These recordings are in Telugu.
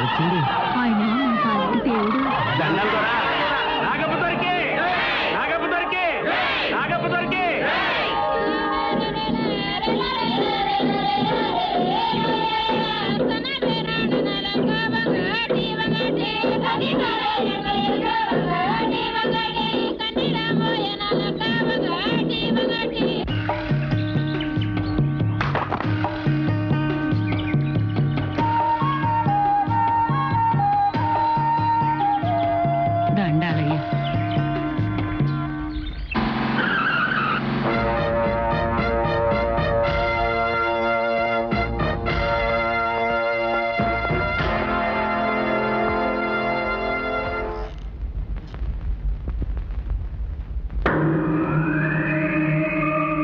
ఎవరొచ్చింది? ఆయన మన పాలిటి దేవుడు. దండాలు కూడా. నాగప్ప దొరికి! నాగప్ప దొరికి! నాగప్ప దొరికి! దండాలయ్య.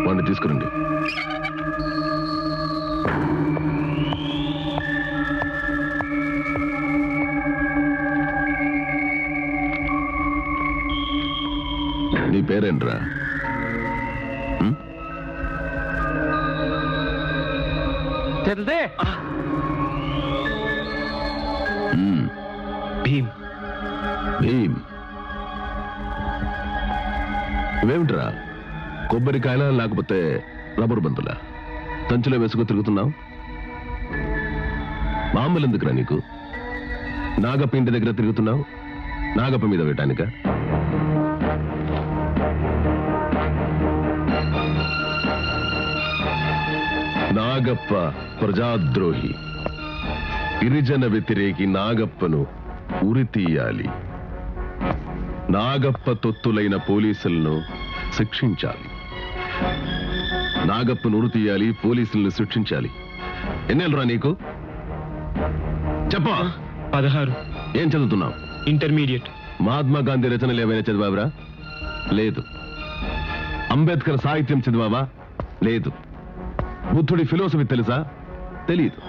వాడిని తీసుకురండి. నీ పేరేంట్రా? తెలుదే భీమ్. భీమ్. ఇవేమిట్రా? కొబ్బరికాయలా లేకపోతే రబ్బరు బంతులా సంచిలో వేసుకు తిరుగుతున్నావు? మామూలు ఎందుకురా నీకు? నాగప్ప ఇంటి దగ్గర తిరుగుతున్నావు నాగప్ప మీద వేయటానిక? నాగప్ప ప్రజాద్రోహి, గిరిజన వ్యతిరేకి నాగప్పను ఉరి తీయాలి. నాగప్ప తొత్తులైన పోలీసులను శిక్షించాలి. నాగప్పను ఉరి తీయాలి, పోలీసులను శిక్షించాలి. ఎన్నేళ్ళరా నీకు? చెప్పా. 16. ఏం చదువుతున్నావు? ఇంటర్మీడియట్. మహాత్మా గాంధీ రచనలు ఏమైనా చదివావురా? లేదు. అంబేద్కర్ సాహిత్యం చదివావా? లేదు. బుద్ధుడి ఫిలోసఫీ తెలుసా? తెలీదు.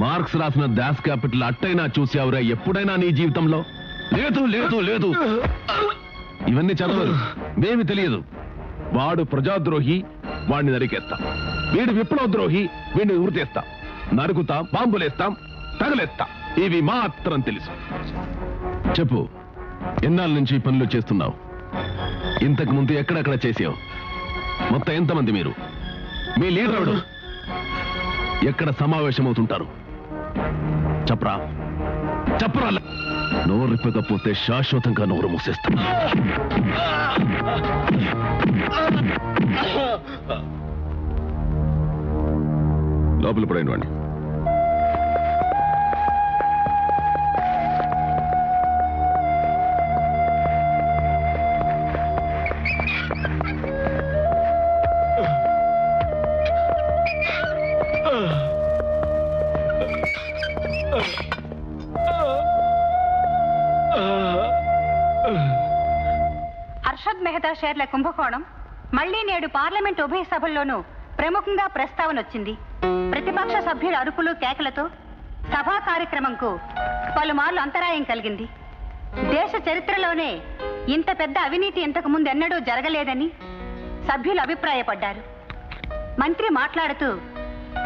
మార్క్స్ రాసిన దాస్ క్యాపిటల్ అట్టైనా చూసావురా ఎప్పుడైనా నీ జీవితంలో? లేదు లేదు లేదు. ఇవన్నీ చదవరు, మేమి తెలియదు. వాడు ప్రజాద్రోహి, వాడిని నరికేస్తాం. వీడు విప్లవ ద్రోహి, వీడిని ఉరితేస్తాం, నరుకుతాం, బాంబులేస్తాం, తగలేస్తాం. ఇవి మాత్రం తెలుసు. చెప్పు, ఎన్నాళ్ళ నుంచి ఈ పనులు చేస్తున్నావు? ఇంతకు ముందు ఎక్కడెక్కడ చేసావు? మొత్తం ఎంతమంది మీరు? మీ లీడరుడు ఎక్కడ సమావేశమవుతుంటారు? చెప్పరా చెప్పరా. నోరిప్పకపోతే శాశ్వతంగా నోరు మూసేస్తా. లోపల పడైన వాడిని. హర్షద్ మెహతా షేర్ల కుంభకోణం మళ్లీ నేడు పార్లమెంట్ ఉభయ సభల్లోనూ ప్రముఖంగా ప్రస్తావన వచ్చింది. ప్రతిపక్ష సభ్యుల అరుపులు కేకలతో సభా కార్యక్రమంకు పలుమార్లు అంతరాయం కలిగింది. దేశ చరిత్రలోనే ఇంత పెద్ద అవినీతి ఇంతకు ముందు ఎన్నడూ జరగలేదని సభ్యులు అభిప్రాయపడ్డారు. మంత్రి మాట్లాడుతూ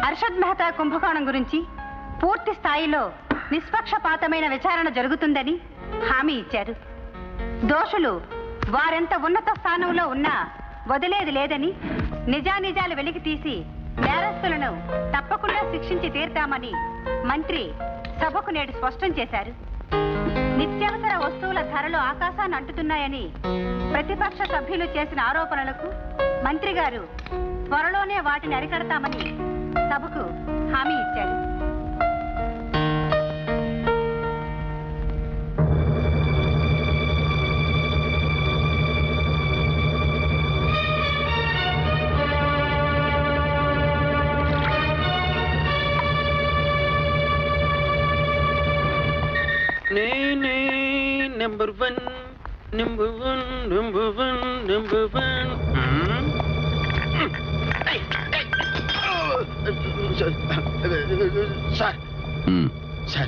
హర్షద్ మెహతా కుంభకోణం గురించి పూర్తి స్థాయిలో నిష్పక్షపాతమైన విచారణ జరుగుతుందని హామీ ఇచ్చారు. దోషులు వారెంత ఉన్నత స్థానంలో ఉన్నా వదిలేది లేదని, నిజానిజాలు వెలికి తీసి నేరస్తులను తప్పకుండా శిక్షించి తీర్తామని మంత్రి సభకు నేడు స్పష్టం చేశారు. నిత్యావసర వస్తువుల ధరలు ఆకాశాన్ని అంటుతున్నాయని ప్రతిపక్ష సభ్యులు చేసిన ఆరోపణలకు మంత్రి గారు త్వరలోనే వాటిని అరికడతామని సభకు హామీ ఇచ్చారు. Number one, number one, number one, number one. Sir. Sir.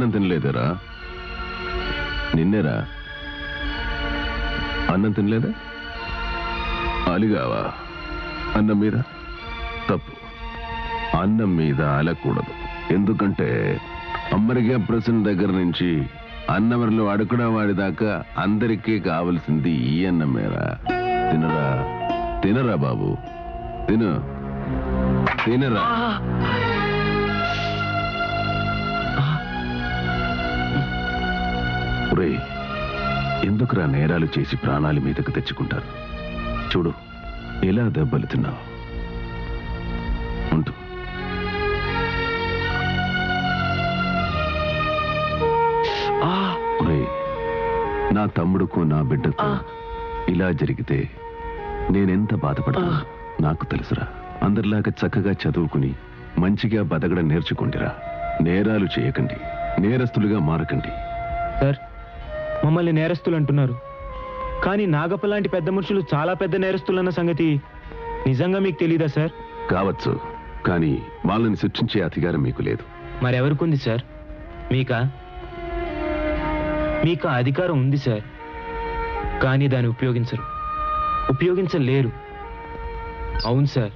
అన్నం తినలేదరా? నిన్నేరా అన్నం తినలేదా? అలిగావా అన్నం మీద? తప్పు, అన్నం మీద అలకూడదు. ఎందుకంటే అమెరికా ప్రెసిడెంట్ దగ్గర నుంచి అన్నవరిలో అడుకుడా వాడిదాకా అందరికీ కావలసింది ఈ అన్నమేరా. తినరా, తినరా బాబు, తిను, తినరా. ఒరేయ్, ఎందుకురా నేరాలు చేసి ప్రాణాల మీదకు తెచ్చుకుంటారు? చూడు ఎలా దెబ్బలు తిన్నావు. ఉంటూ నా తమ్ముడుకు నా బిడ్డకు ఇలా జరిగితే నేనెంత బాధపడతా నాకు తెలుసురా. అందరిలాగా చక్కగా చదువుకుని మంచిగా బతకడం నేర్చుకోండిరా. నేరాలు చేయకండి, నేరస్తులుగా మారకండి. సార్, మమ్మల్ని నేరస్తులు అంటున్నారు, కానీ నాగప్ప లాంటి పెద్ద మనుషులు చాలా పెద్ద నేరస్తులన్న సంగతి నిజంగా మీకు తెలీదా సార్? కావచ్చు, కానీ వాళ్ళని శిక్షించే అధికారం మీకు లేదు. మరెవరికుంది సార్? మీకా? మీకు అధికారం ఉంది సార్, కానీ దాన్ని ఉపయోగించలేరు. అవును సార్,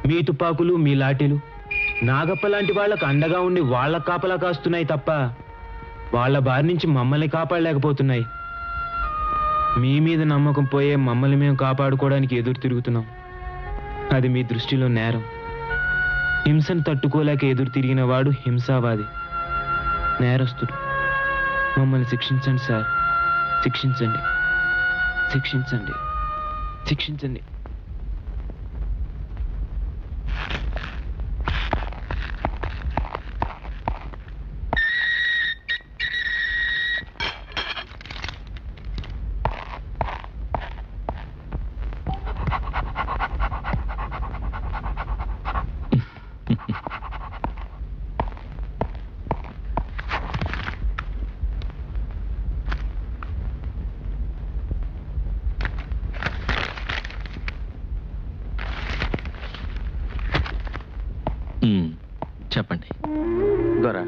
మీ తుపాకులు మీ లాఠీలు నాగప్ప లాంటి వాళ్ళకు అండగా ఉండి వాళ్ళ కాపలా కాస్తున్నాయి తప్ప వాళ్ళ బారి నుంచి మమ్మల్ని కాపాడలేకపోతున్నాయి. మీ మీద నమ్మకం పోయే మమ్మల్ని మేము కాపాడుకోవడానికి ఎదురు తిరుగుతున్నాం. అది మీ దృష్టిలో నేరం. హింసను తట్టుకోలేక ఎదురు తిరిగిన వాడు హింసావాది, నేరస్తుడు. మమ్మల్ని శిక్షించండి సార్, శిక్షించండి, శిక్షించండి, శిక్షించండి. చెప్పండి. దొరా,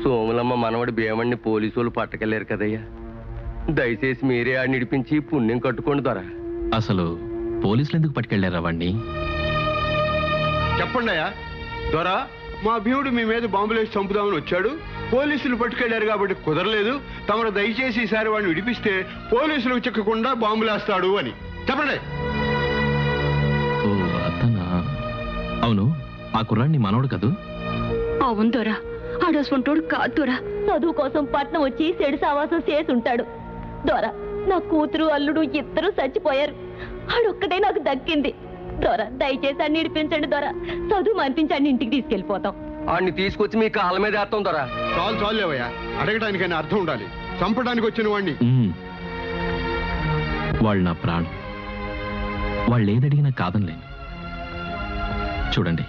సోములమ్మ మనవడి భీమణ్ణి పోలీసు వాళ్ళు పట్టకెళ్ళారు కదయ్యా. దయచేసి మీరే ఆ నిడిపించి పుణ్యం కట్టుకోండి దొరా. అసలు పోలీసులు ఎందుకు పట్టుకెళ్లారా వాడిని? చెప్పండి అయ్యా. దొరా, మా భీముడు మీ మీద బాంబులేసి చంపుదామని వచ్చాడు. పోలీసులు పట్టుకెళ్లారు కాబట్టి కుదరలేదు. తమరు దయచేసి ఈసారి వాడిని విడిపిస్తే పోలీసులకు చిక్కకుండా బాంబులేస్తాడు అని చెప్పండి. ఓ అతనా? అవును, ఆ కుర్రాడిని మనవడు కదూ? అవును దొరా, ఆడోసుకుంటోడు కాదు దొరా. చదువు కోసం పట్నం వచ్చి చెడు సావాసం చేసి ఉంటాడు దొరా. నా కూతురు అల్లుడు ఇద్దరు చచ్చిపోయారు, ఆడొక్కటే నాకు దక్కింది దొరా. దయచేసి అన్ని ఇడిపించండి దొరా. చదువు మనిపించండి, ఇంటికి తీసుకెళ్లిపోతాం. ఆడిని తీసుకొచ్చి మీ కాళ్ళ మీద వేస్తాం దొరా. చాలు చాలులేవయ్యా, అడగటానికైనా అర్థం ఉండాలి. చంపడానికి వచ్చిన వాడిని. వాళ్ళు నా ప్రాణం, వాళ్ళు ఏదడిగినా కాదనిలేను. చూడండి,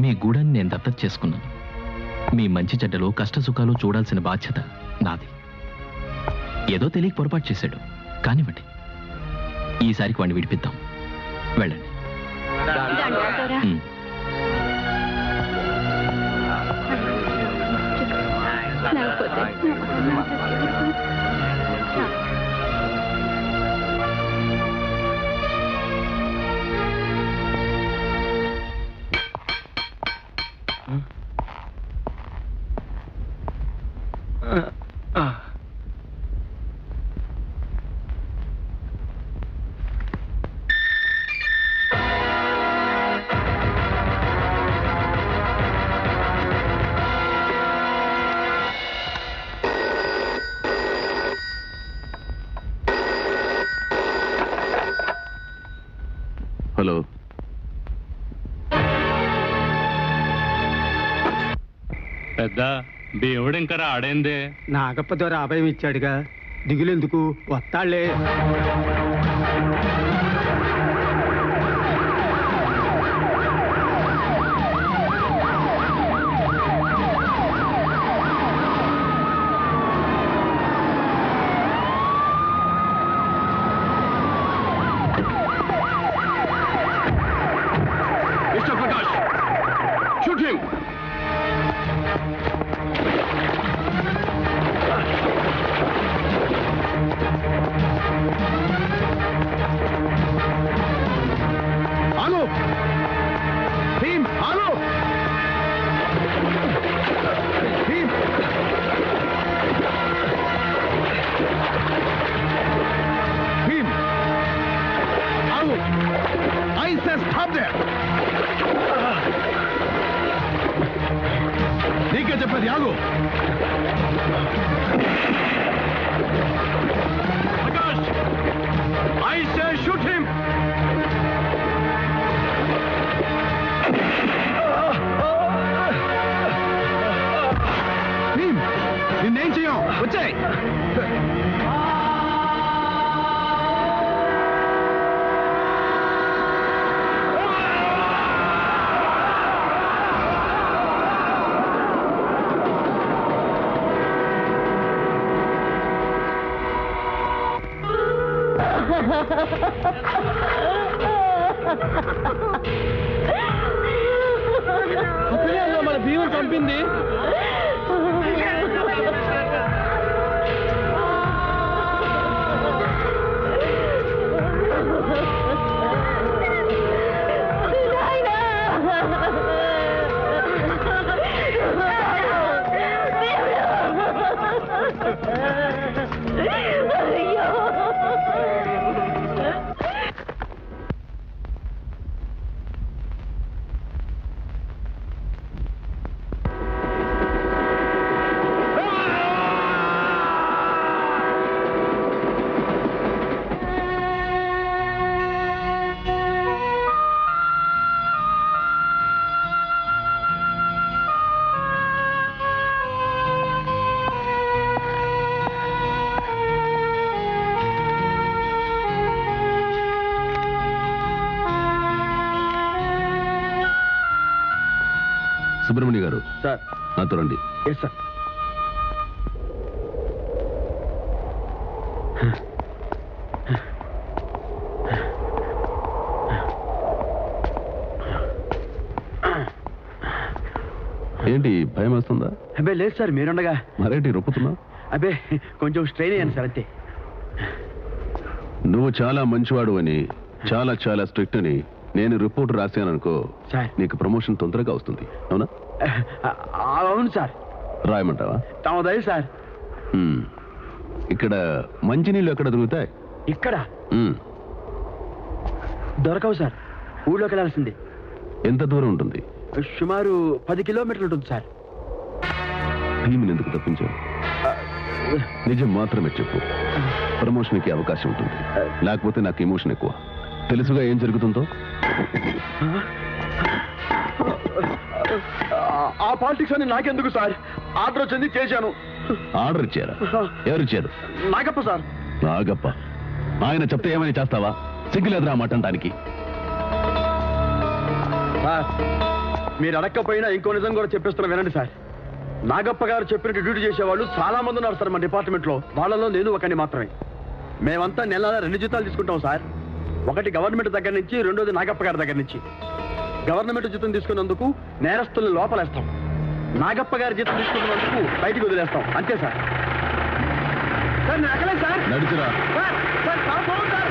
మీ గూడాన్ని నేను దత్తత చేసుకున్నాను. మీ మంచి చెడ్డలు కష్ట సుఖాలు చూడాల్సిన బాధ్యత నాది. ఏదో తెలియక పొరపాటు చేశాడు, కానివ్వండి. ఈసారికి వాడిని విడిపిద్దాం. వెళ్ళండి. హలో, పెద్ద దేవుడు ఇంకా రాడైందే. నాగప్ప ద్వారా అభయం ఇచ్చాడుగా, దిగులెందుకు, వస్తాళ్లే. Mister Prakash, shoot him. నీకే చెప్పేది ఆగు. I say shoot him! నిన్నేం చెయ్యం, వచ్చాయి. మన భీముడు చంపింది. సుబ్రహ్మణ్య గారు, సార్. నాతో రండి. Yes sir. ఏంటి భయం వేస్తుందా? అబ్బే లేదు సార్, మీరుండగా. మరేంటి రొప్పుతున్నావు? అబ్బే కొంచెం స్ట్రెయిన్ అయ్యాను సార్, అంతే. నువ్వు చాలా మంచివాడు అని, చాలా చాలా స్ట్రిక్ట్ అని నేను రిపోర్ట్ రాశాననుకో, సార్. నీకు ప్రమోషన్ తొందరగా వస్తుంది. అవునా? అవును సార్. రాయమంటావా? తమ దయ సార్. ఇక్కడ మంచినీళ్ళు ఎక్కడ దొరుకుతాయి? ఇక్కడ మ్మ్. దొరకవు సార్, ఊళ్ళోకి వెళ్ళాల్సింది. ఎంత దూరం ఉంటుంది? సుమారు 10 కిలోమీటర్లు ఉంటుంది సార్. భీముని ఎందుకు తప్పించావు? నిజం మాత్రమే చెప్పు. ప్రమోషన్కి అవకాశం ఉంటుంది, లేకపోతే నాకు ఎమోషన్ ఎక్కువ. తెలుసుగా ఏం జరుగుతుందో. ఆ పాలిటిక్స్ అని నాకెందుకు సార్? ఆర్డర్ వచ్చింది, చేశాను. ఆర్డర్ ఇచ్చారా? ఎవరిచ్చారు? నాగప్ప సార్. నాగప్ప? ఆయన చెప్తే ఏమైనా చేస్తావా? సిగ్గులేదురా మాట్లాడటానికి. సార్, మీరు అడక్కపోయినా ఇంకో నిజం కూడా చెప్పేస్తున్నా వినండి సార్. నాగప్ప గారు చెప్పినట్టు డ్యూటీ చేసేవాళ్ళు చాలా మంది ఉన్నారు సార్ మన డిపార్ట్మెంట్ లో. వాళ్ళలో నేను ఒకని మాత్రమే. మేమంతా నెల 2 జీతాలు తీసుకుంటాం సార్. ఒకటి గవర్నమెంట్ దగ్గర నుంచి, రెండోది నాగప్ప గారి దగ్గర నుంచి. గవర్నమెంట్ జీతం తీసుకున్నందుకు నేరస్తుల్ని లోపలేస్తాం, నాగప్ప గారి జీతం తీసుకున్నందుకు బయటికి వదిలేస్తాం, అంతే సార్. సార్ నేను అక్కలే సార్. నడుచురా. Sir, sir, sir, sir, sir.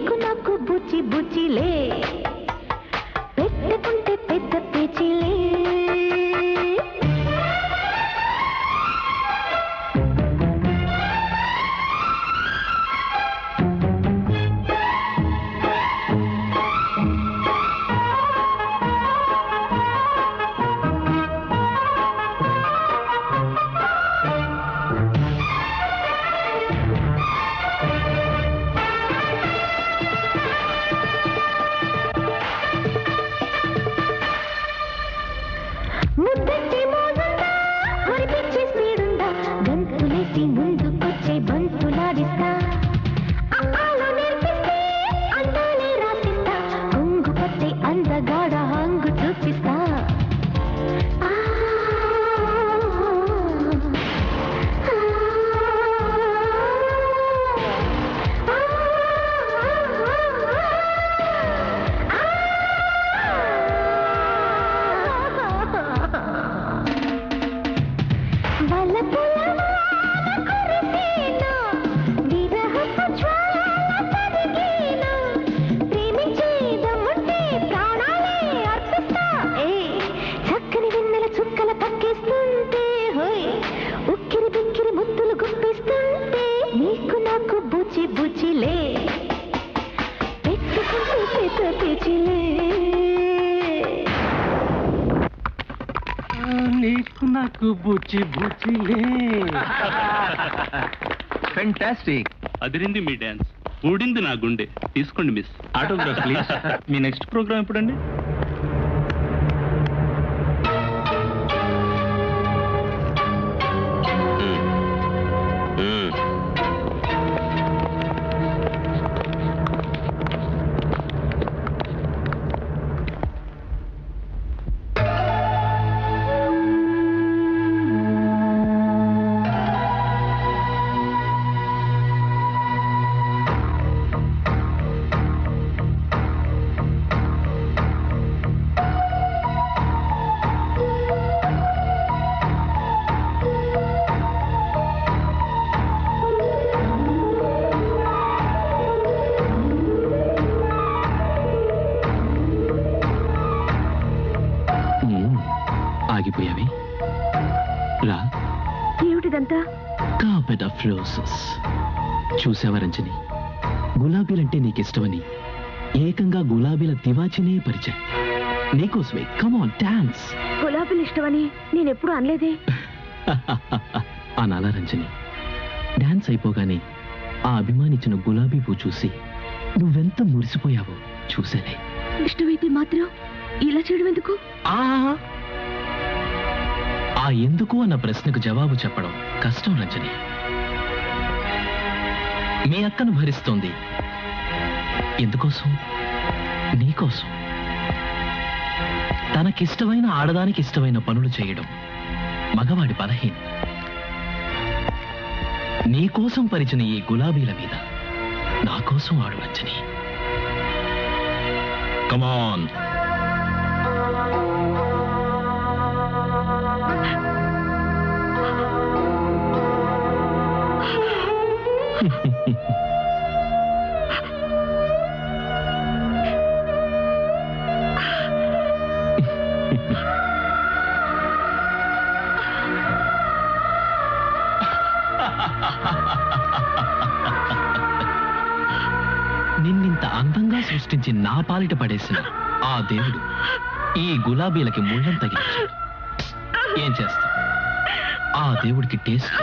నీకు నాకు బుచ్చి బుచ్చిలే పెట్టుకుంటే పెద్ద పేచిలే ఫెంటాస్టిక్. అదిరింది మీ డాన్స్, ఊడింది నా గుండె. తీసుకోండి మిస్, ఆటోగ్రాఫ్ ప్లీజ్. మీ నెక్స్ట్ ప్రోగ్రామ్ ఎప్పుడండి? ఆగిపోయావి. రా. ఏమిటిదంతా? Carpet of roses. చూసావా రంజని, గులాబీలంటే నీకిష్టమని ఏకంగా గులాబీల తివాచినే పరిచయం. నీకోసమే. Come on dance. గులాబీలు ఇష్టమని నేనెప్పుడు అనలేదే. అనాలా రంజని? డాన్స్ అయిపోగానే ఆ అభిమానించిన గులాబీ పువ్వు చూసి నువ్వెంత మురిసిపోయావో చూసేనే. ఇష్టమైతే మాత్రం ఇలా చేయడం ఎందుకు? ఆ ఎందుకు అన్న ప్రశ్నకు జవాబు చెప్పడం కష్టం రంజని. మీ అక్కను భరిస్తోంది ఎందుకోసం? నీకోసం. తనకిష్టమైన ఆడదానికి ఇష్టమైన పనులు చేయడం మగవాడి బలహీనం. నీకోసం పరిచిన ఈ గులాబీల మీద నా కోసం ఆడు రంజని. కమాన్. నిన్నింత అందంగా సృష్టించి నా పాలిట పడేసిన ఆ దేవుడు ఈ గులాబీలకి ముళ్ళం తగిలించాడు. ఏం చేస్తాం? ఆ దేవుడికి టేస్ట్.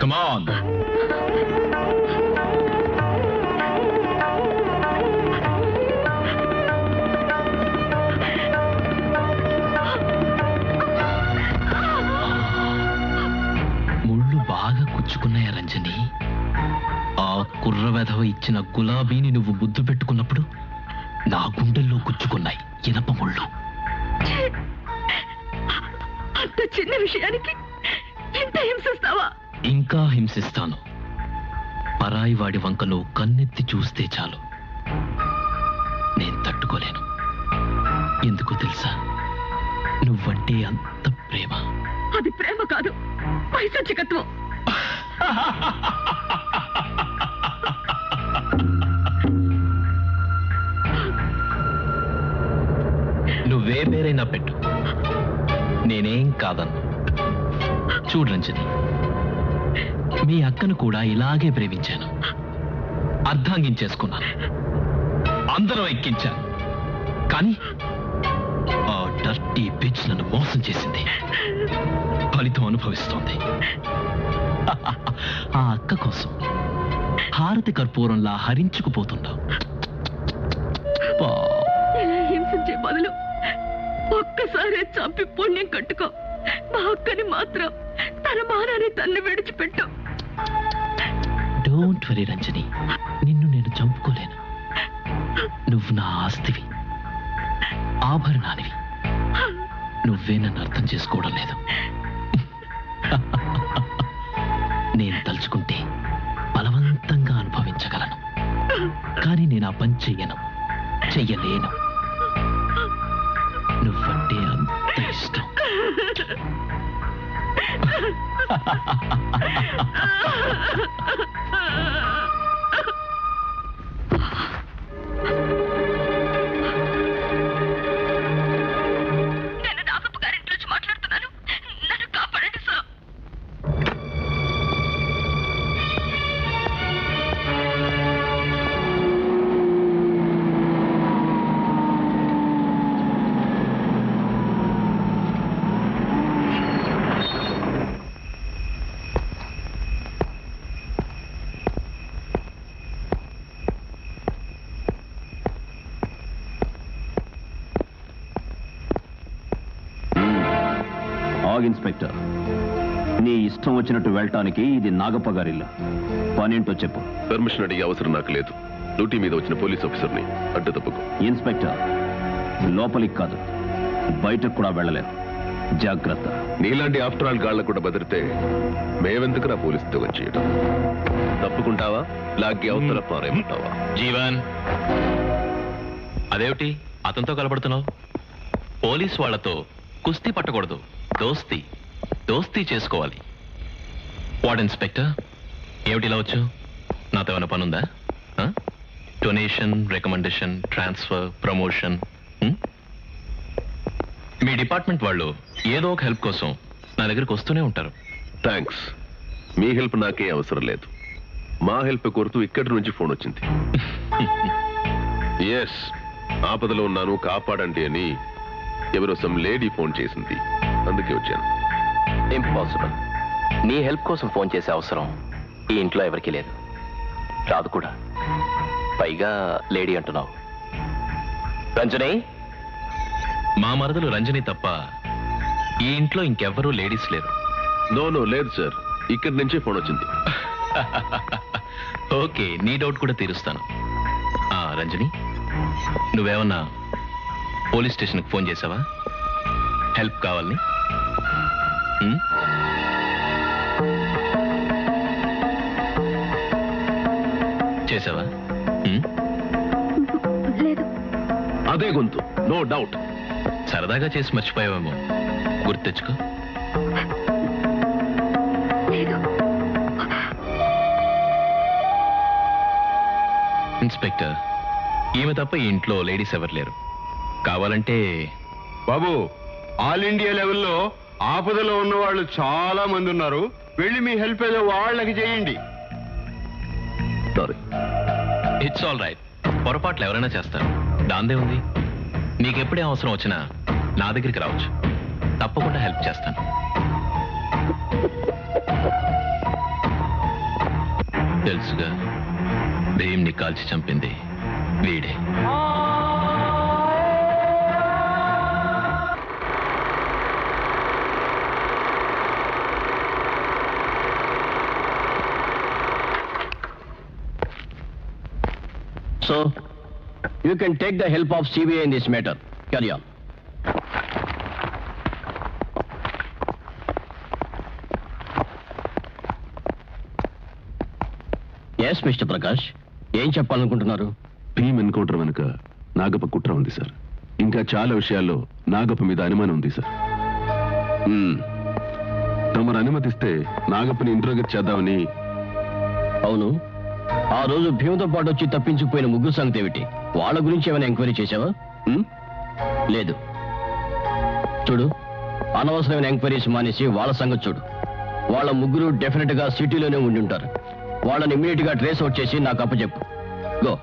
కమాన్. ముళ్ళు బాగా కుచ్చుకున్నాయా రంజని? ఆ కుర్ర వెధవ ఇచ్చిన గులాబీని నువ్వు ముద్దు పెట్టుకున్నప్పుడు నా గుండెల్లో కుచ్చుకున్నాయి ఇనప ముళ్ళు. అంత చిన్న విషయానికి ఇంత హింసిస్తావా? ఇంకా హింసిస్తాను. పరాయి వాడి వంక నువ్వు కన్నెత్తి చూస్తే చాలు నేను తట్టుకోలేను. ఎందుకు తెలుసా? నువ్వంటే అంత ప్రేమ. అది ప్రేమ కాదు, పైశాచికత్వం. ఏదైనా పెట్టు, నేనేం కాదన్ను. చూడు రంజని, మీ అక్కను కూడా ఇలాగే ప్రేమించాను, అర్ధాంగించేసుకున్నాను, అందరం ఎక్కించాను. కానీ ఆ డర్టీ బిచ్ నన్ను మోసం చేసింది, ఫలితం అనుభవిస్తోంది. ఆ అక్క కోసం హారతి కర్పూరంలా హరించుకుపోతున్నావు. ఇలా హింసించే బదులు ఒక్కసారి చంపి పుణ్యం కట్టుకో. మా అక్కని మాత్రం తన మానాన్ని తల్లి విడిచిపెట్టు. డోంట్ వరీ రంజని, నిన్ను నేను చంపుకోలేను. నువ్వు నా ఆస్తివి, ఆభరణానివి. నువ్వే నన్ను అర్థం చేసుకోవడం లేదు. నేను తలుచుకుంటే బలవంతంగా అనుభవించగలను, కానీ నేను ఆ పని చెయ్యలేను. నువ్వంటే అంత ఇష్టం. నేను నాగప్ప గారింట్లో నుంచి మాట్లాడుతున్నాను. నన్ను కాపాడండి సార్. ఇన్స్పెక్టర్, నీ ఇష్టం వచ్చినట్టు వెళ్ళటానికి ఇది నాగప్ప గారిల్లు. పనేంటో చెప్పు. పర్మిషన్ అడిగే అవసరం నాకు లేదు. డ్యూటీ మీద వచ్చిన పోలీస్ ఆఫీసర్ని అడ్డు తప్పుకో. ఇన్స్పెక్టర్, లోపలికి కాదు బయటకు కూడా వెళ్ళలేదు. జాగ్రత్త. నీలాంటి ఆఫ్టర్ ఆల్ గాళ్ళ కూడా బెదిరితే మేవెందుకు నా పోలీసుతో చేయడం? తప్పుకుంటావా? లాగ్గి అవతల పారేమంటావా? జీవన్, అదేమిటి అతనితో కలబడుతున్నావు? పోలీస్ వాళ్లతో కుస్తీ పట్టకూడదు, దోస్తీ చేసుకోవాలి. వార్డ్ ఇన్స్పెక్టర్, ఏమిటి ఇలా వచ్చు? నాతో ఏమైనా పనుందా? Donation, recommendation, transfer, promotion. మీ డిపార్ట్మెంట్ వాళ్ళు ఏదో ఒక హెల్ప్ కోసం నా దగ్గరికి వస్తూనే ఉంటారు. థ్యాంక్స్. మీ హెల్ప్ నాకే అవసరం లేదు. మా హెల్ప్ కోరుతూ ఇక్కడి నుంచి ఫోన్ వచ్చింది. ఎస్, ఆపదలో ఉన్నాను, కాపాడండి అని ఎవరో సమ్ లేడీ ఫోన్ చేసింది, అందుకే వచ్చాను. ఇంపాసిబుల్. నీ హెల్ప్ కోసం ఫోన్ చేసే అవసరం ఈ ఇంట్లో ఎవరికీ లేదు, రాదు కూడా. పైగా లేడీ అంటున్నావు. రంజని, మా మరదలు రంజని తప్ప ఈ ఇంట్లో ఇంకెవ్వరూ లేడీస్ లేరు. నో లేదు సార్, ఇక్కడి నుంచే ఫోన్ వచ్చింది. ఓకే, నీ డౌట్ కూడా తీరుస్తాను. రంజని, నువ్వేమన్నా పోలీస్ స్టేషన్కి ఫోన్ చేసావా హెల్ప్ కావాలని? చేసావా? లేదు. అదే గొంతు, నో డౌట్. సరదాగా చేసి మర్చిపోయావేమో, గుర్తు తెచ్చుకో. ఇన్స్పెక్టర్, ఈమె తప్ప ఈ ఇంట్లో లేడీస్ ఎవరు లేరు. కావాలంటే బాబు, ఆల్ ఇండియా లెవెల్లో ఆపదలో ఉన్న వాళ్ళు చాలా మంది ఉన్నారు. వెళ్ళి మీ హెల్ప్ ఏదో వాళ్ళకి చేయండి. సారీ. It's all right. పొరపాట్లు ఎవరైనా చేస్తారు, దాందే ఉంది. నీకెప్పుడే అవసరం వచ్చినా నా దగ్గరికి రావచ్చు, తప్పకుండా హెల్ప్ చేస్తాను. తెలుసుగా, భీమ్ని కాల్చి చంపింది వీడే. So, you can take the help of CBI in this matter. Carry on. Yes, Mr. Prakash. ఏం చెప్పాలనుకుంటున్నారు? భీమ్ ఎన్కౌంటర్ వెనుక నాగప్ప కుట్ర ఉంది సార్. ఇంకా చాలా విషయాల్లో నాగప్ప మీద అనుమానం ఉంది సార్. తమరు అనుమతిస్తే నాగప్పని ఇంట్రోగేట్ చేద్దామని. అవును, ఆ రోజు భీమ్తో పాటు వచ్చి తప్పించుకుపోయిన ముగ్గురు సంగతి ఏమిటి? వాళ్ళ గురించి ఏమైనా ఎంక్వైరీ చేశావా? లేదు. చూడు, అనవసరమైన ఎంక్వైరీస్ మానేసి వాళ్ళ సంగతి చూడు. వాళ్ళ ముగ్గురు డెఫినెట్ గా సిటీలోనే ఉండి ఉంటారు. వాళ్ళని ఇమీడియట్ గా ట్రేస్ అవుట్ చేసి నాకు అప్పచెప్పు. గో.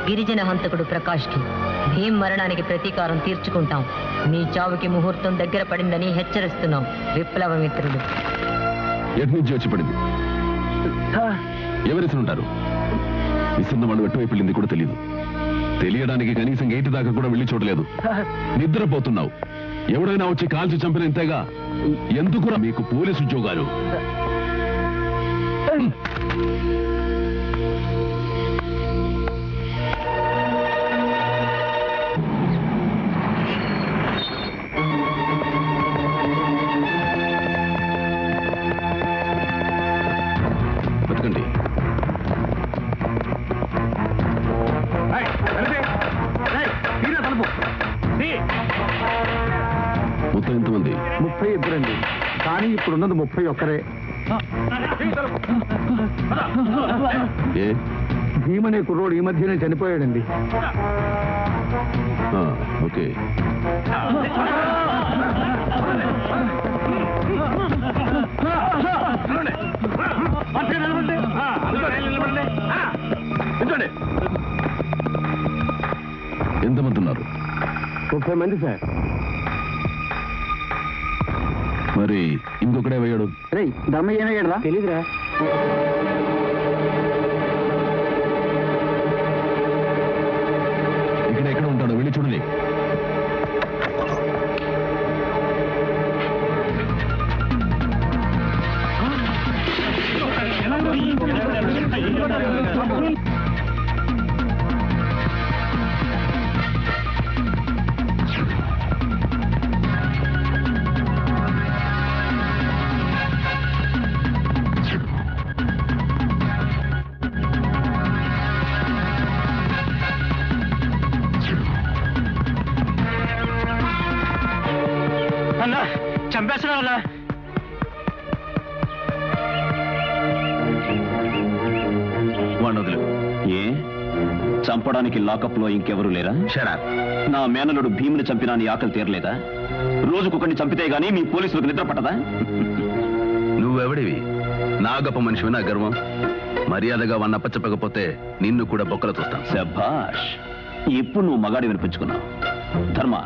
గిరిజన హంతకుడు ప్రకాష్కి భీం మరణానికి ప్రతీకారం తీర్చుకుంటాం. నీ చావుకి ముహూర్తం దగ్గర పడిందని హెచ్చరిస్తున్నాం. విప్లవ మిత్రులు. ఎటు నుంచి వచ్చి పడింది? ఎవరిసి ఉంటారు? ఇస్తున్న వాళ్ళు ఎటువైపు వెళ్ళింది కూడా తెలియదు. తెలియడానికి కనీసం గేటు దాకా కూడా వెళ్ళి చూడలేదు. నిద్రపోతున్నావు. ఎవడైనా వచ్చి కాల్చి చంపిన ఇంతేగా. ఎందుకురా మీకు పోలీసు ఉద్యోగాలు? బతకండి. మొత్తం ఎంతమంది? 32 అండి. కానీ ఇప్పుడున్నది 31. ఏ భీమనే కుర్రోడు ఈ మధ్యనే చనిపోయాడండి. ఓకే. ఎంతమంది ఉన్నారు? 30 మంది సార్. మరి ఇంకొకడే పోయాడు. దమ్మయ్య ఏమయ్యాడురా? తెలీదురా. ఇక్కడ ఎక్కడ ఉంటాడు? వెళ్ళి చూడండి. అన్నా చంపేస్తున్నా. వాణ్ణొదులు. ఏ చంపడానికి లాకప్ లో ఇంకెవరూ లేరా? నా మేనలుడు భీముని చంపినా నీ ఆకలి తీరలేదా? రోజుకొకరిని చంపితే గానీ మీ పోలీసులకు నిద్ర పట్టదా? నువ్వెవడివి? నాగప్ప మనిషివి నా గర్వం. మర్యాదగా వన్నప్ప చెప్పకపోతే నిన్ను కూడా బొక్కలు చూస్తాను. శభాష్, ఇప్పుడు నువ్వు మగాడి వినిపించుకున్నావు. ధర్మ,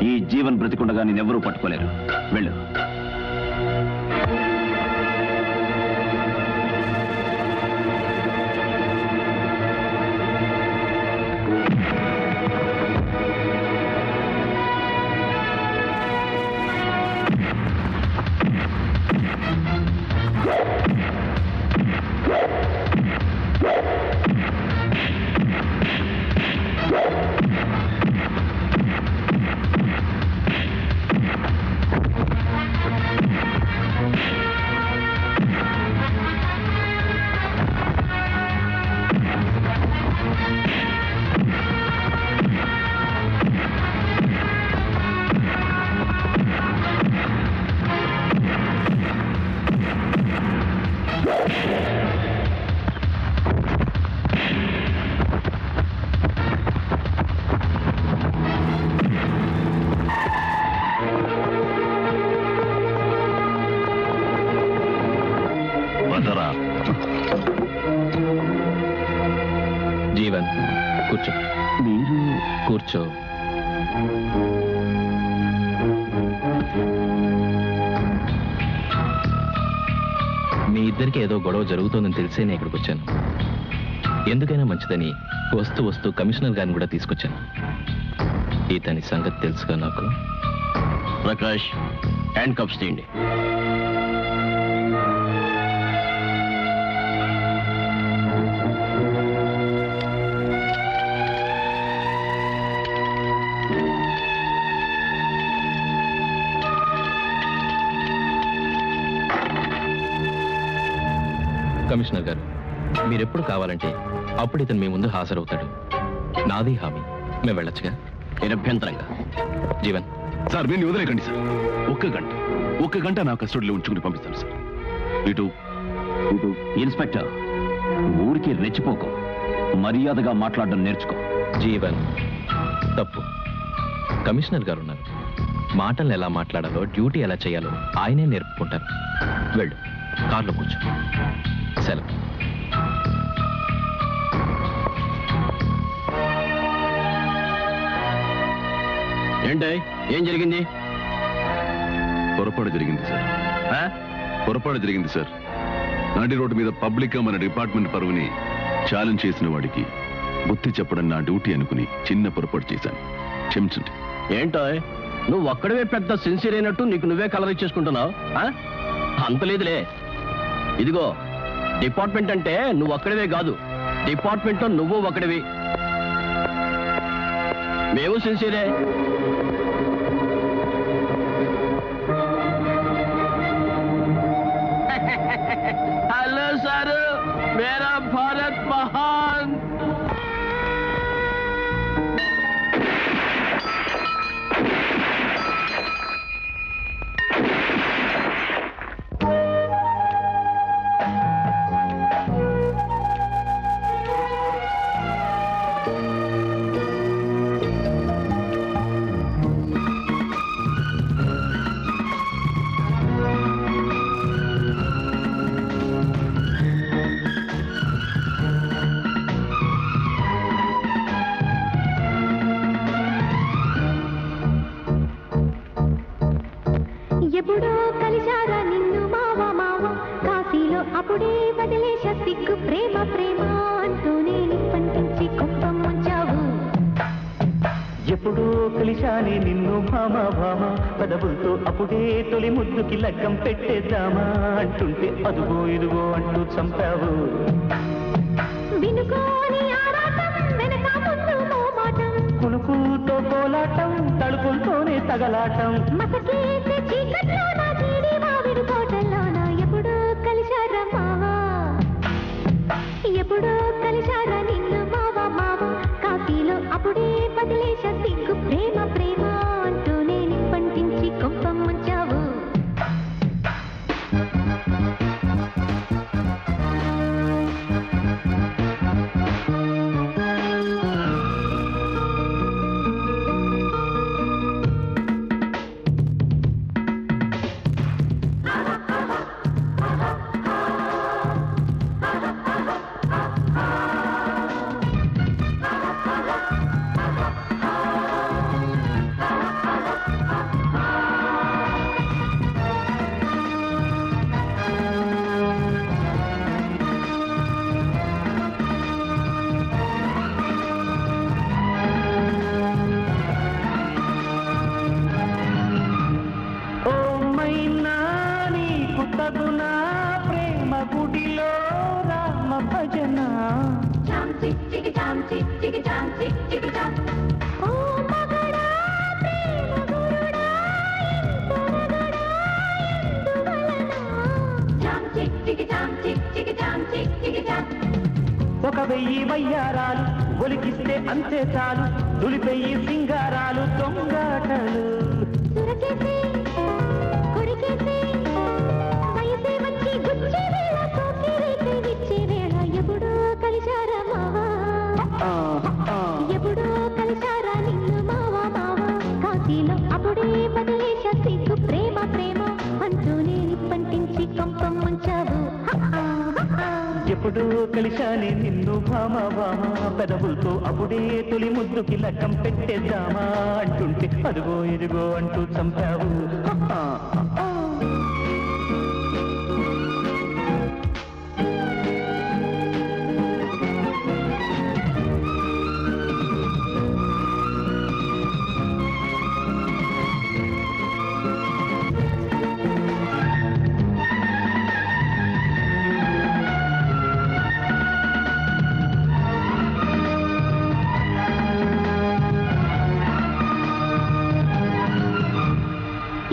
ఈ జీవన్ బ్రతికుండగా నేనెవరూ పట్టుకోలేరు. వెళ్ళు. జీవన్ కూర్చో. మీరు కూర్చో. మీ ఇద్దరికి ఏదో గొడవ జరుగుతోందని తెలిసే నేను ఇక్కడికి వచ్చాను. ఎందుకైనా మంచిదని వస్తూ కమిషనర్ గారిని కూడా తీసుకొచ్చాను. ఇతని సంగతి తెలుసుగా నాకు. ప్రకాష్, హ్యాండ్ కప్స్ తీయండి. కమిషనర్ గారు, మీరెప్పుడు కావాలంటే అప్పుడు ఇతను మీ ముందు హాజరవుతాడు. నాది హామీ. మేము వెళ్ళొచ్చుగా? నిరభ్యంతరంగా. జీవన్ సార్ వీడిని వదిలేకండి సార్. ఒక్క గంట నా కస్టడీలో ఉంచుకుని పంపిస్తాను సార్. ఇటు ఇన్స్పెక్టర్, ఊరికి రెచ్చిపోకు, మర్యాదగా మాట్లాడడం నేర్చుకో. జీవన్, తప్పు. కమిషనర్ గారు ఉన్నారు. మాటలు ఎలా మాట్లాడాలో, డ్యూటీ ఎలా చేయాలో ఆయనే నేర్పుకుంటారు. వెళ్ళు, కార్లో కూర్చో. సెలవు. ఏంటి, ఏం జరిగింది? పొరపాటు జరిగింది సార్. పొరపాటు జరిగింది సార్. నాటి రోడ్డు మీద పబ్లిక్ గా మన డిపార్ట్మెంట్ పరువుని ఛాలెంజ్ చేసిన వాడికి బుద్ధి చెప్పడం నా డ్యూటీ అనుకుని చిన్న పొరపాటు చేశాను. క్షమించండి. ఏంటో నువ్వు ఒక్కడవే పెద్ద సిన్సియర్ అయినట్టు నీకు నువ్వే కలర్ ఇచ్చేసుకుంటున్నావు. అంత లేదులే. ఇదిగో, డిపార్ట్మెంట్ అంటే నువ్వు ఒక్కడవే కాదు, డిపార్ట్మెంట్ లో నువ్వు ఒకడివి. మేము సిన్సియరే. హలో సారు, మేరా భారత్ మహాన్. ఎప్పుడో కలిశారా నిన్ను మావా మావా, కాశీలో అప్పుడే వదిలేశ సిగ్గు ప్రేమ ప్రేమ అంటూనే నిప్పంటించి కుప్పం ముంచావు. ఎప్పుడో కలిశానే నిన్ను భామా భామా, పదవులతో అప్పుడే తొలి ముద్దుకి లగ్గం పెట్టేద్దామా అంటుంటే అదుగో ఇదుగో అంటూ చంపావు. వినుకోని ఆరాటం, వెనక ముందు మోమాటం, కులుకుతో కోలాటం, తలుపులతోనే తగలాటం, మసకేసే చీకట్లోన చీడి మావిడి తోటల్లోన ఎప్పుడో కలిశారా మావా, ఎప్పుడో కలిశారా నిన్ను మావా మావా, కాశీలో అప్పుడే వదిలేశ సిగ్గు ప్రేమ ప్రేమ అంటూనే నిప్పంటించి కొంపం ముంచావు. తగునా ప్రేమ గుడిలో రామ భజన. ఓ మగడా ప్రేమ గురుడా ఎంతరగడా ఎందువలన. ఒక 1000 వయ్యారాలు ఒలికిస్తే అంతే చాలు, దులిపెయ్యి సింగారాలు దొంగాటలు. సురకేసి కొరికేసి వయసే వచ్చి గుచ్చే వేళ, కోకిరేకే విచ్చే వేళ ఎప్పుడో కలిశారా మావా, ఎప్పుడో కలిశారా నిన్ను మావా మావా, కాశీలో అప్పుడే వదిలేశ సిగ్గు ప్రేమ ప్రేమ అంటూనే నిప్పంటించి కొంపం ముంచావు. ఎప్పుడూ కలిశానే నిన్ను భామా భామా, పెదవులతో అప్పుడే తొలి ముద్దుకి లగ్గం పెట్టేద్దామా అంటుంటే అదుగో ఇదిగో అంటూ చంపావు.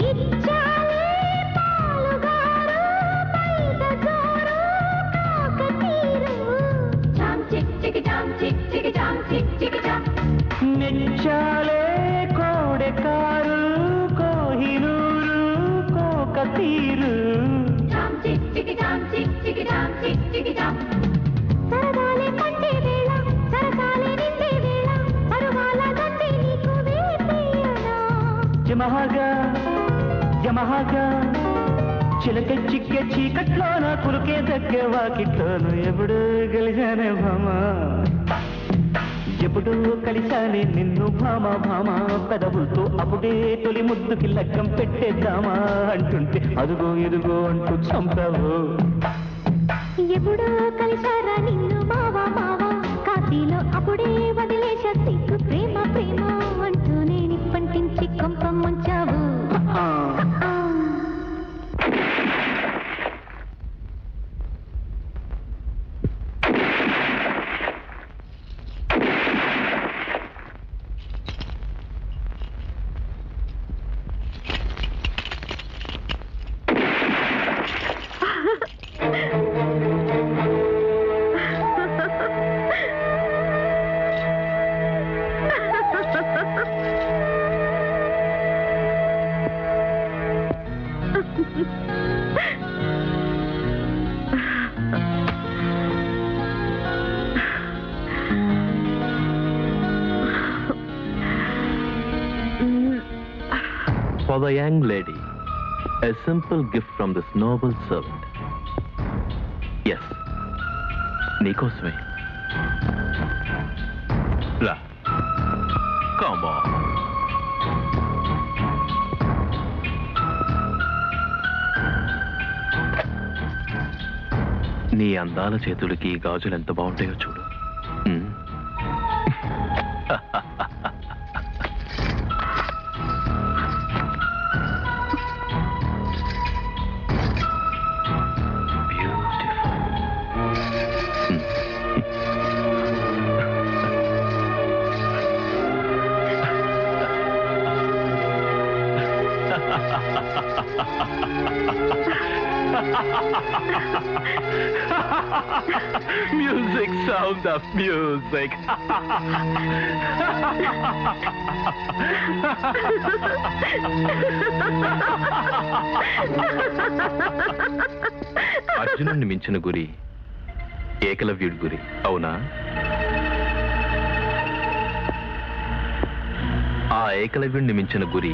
ఇచ్చాలే ముత్యాలే కోడెకారు కోహినూరు కోకతీరు సరదాలే పట్టే వేళ సరసాలే నిండే వేళ పరువాల గంటే నీకు వేసేయనా జమహాగా జమహాగా చిలక చిక్కే చీకట్లోన కురుకే దగ్గే వాకిట్లోను ఎప్పుడు కలిశానే భామ ఎప్పుడు కలిశానే నిన్ను భామ భామ పెదవులతో అప్పుడే తొలి ముద్దుకి లగ్గం పెట్టేద్దామా అంటుంటే అదుగో ఎదుగో అంటూ చంపావు ఎప్పుడో కలిశారా నిన్ను మావా మావా కాశీలో అప్పుడే వదిలేశా సిగ్గు ప్రేమ ప్రేమ అంటూ నేను పంటించి కొంపం ముంచావు For the young lady, a simple gift from this noble servant. Yes, నీకోసమే. రా, come on. నీ అందాల చేతులకి ఈ గాజులు ఎంత బాగుంటాయో చూడు. Music, sound of music. అర్జునుడిని మించిన గురి ఏకలవ్యుడి గురి, అవునా? ఆ ఏకలవ్యుడిని మించిన గురి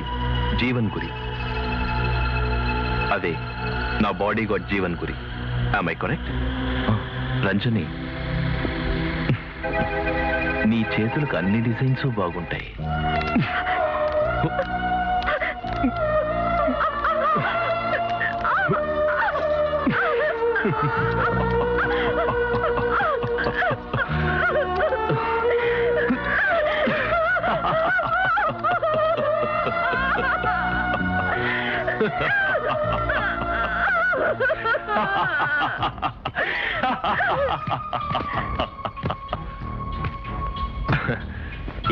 జీవన్ గురి. అదే నా బాడీ గాడ్ జీవన్ గురి. Am I correct? రంజని, నీ చేతులకు అన్ని డిజైన్స్ బాగుంటాయి.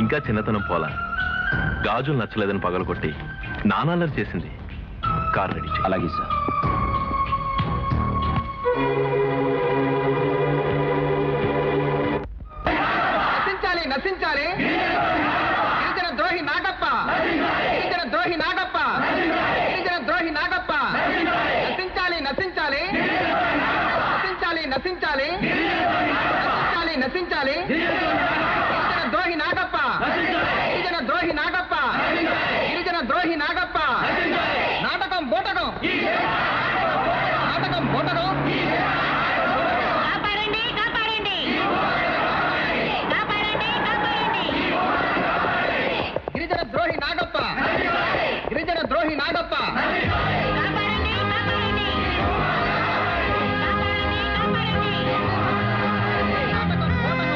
ఇంకా చిన్నతనం పోలా. గాజులు నచ్చలేదని పగలగొట్టి నానాలర్ చేసింది. కార్ రెడీ చేయి. అలాగే సార్. నశించాలి నశించాలి గిరిజన ద్రోహి నాగప్ప, గిరిజన ద్రోహి నాగప్ప, గిరిజన ద్రోహి నాగప్ప. నశించాలి నశించాలి నశించాలి నశించాలి నశించాలి నశించాలి గిరిజన ద్రోహి నాగప్ప, గిరిజన ద్రోహి నాగప్ప, గిరిజన ద్రోహి నాగప్ప. నాటకం బోటకం, నాటకం బోటకం. కాపాడండి కాపాడండి కాపాడండి కాపాడండి. గిరిజన ద్రోహి నాగప్ప, గిరిజన ద్రోహి నాగప్ప. కాపాడండి కాపాడండి నాటకం బోటకం.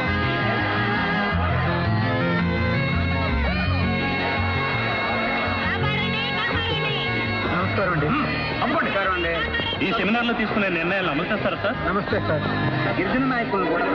నమస్కారం అండి. నమస్కారం అండి. ఈ సెమినార్ లో తీసుకునే నిర్ణయాలు అమలు చేస్తారా సార్? నమస్తే సార్. గిరిజన నాయకులను కూడా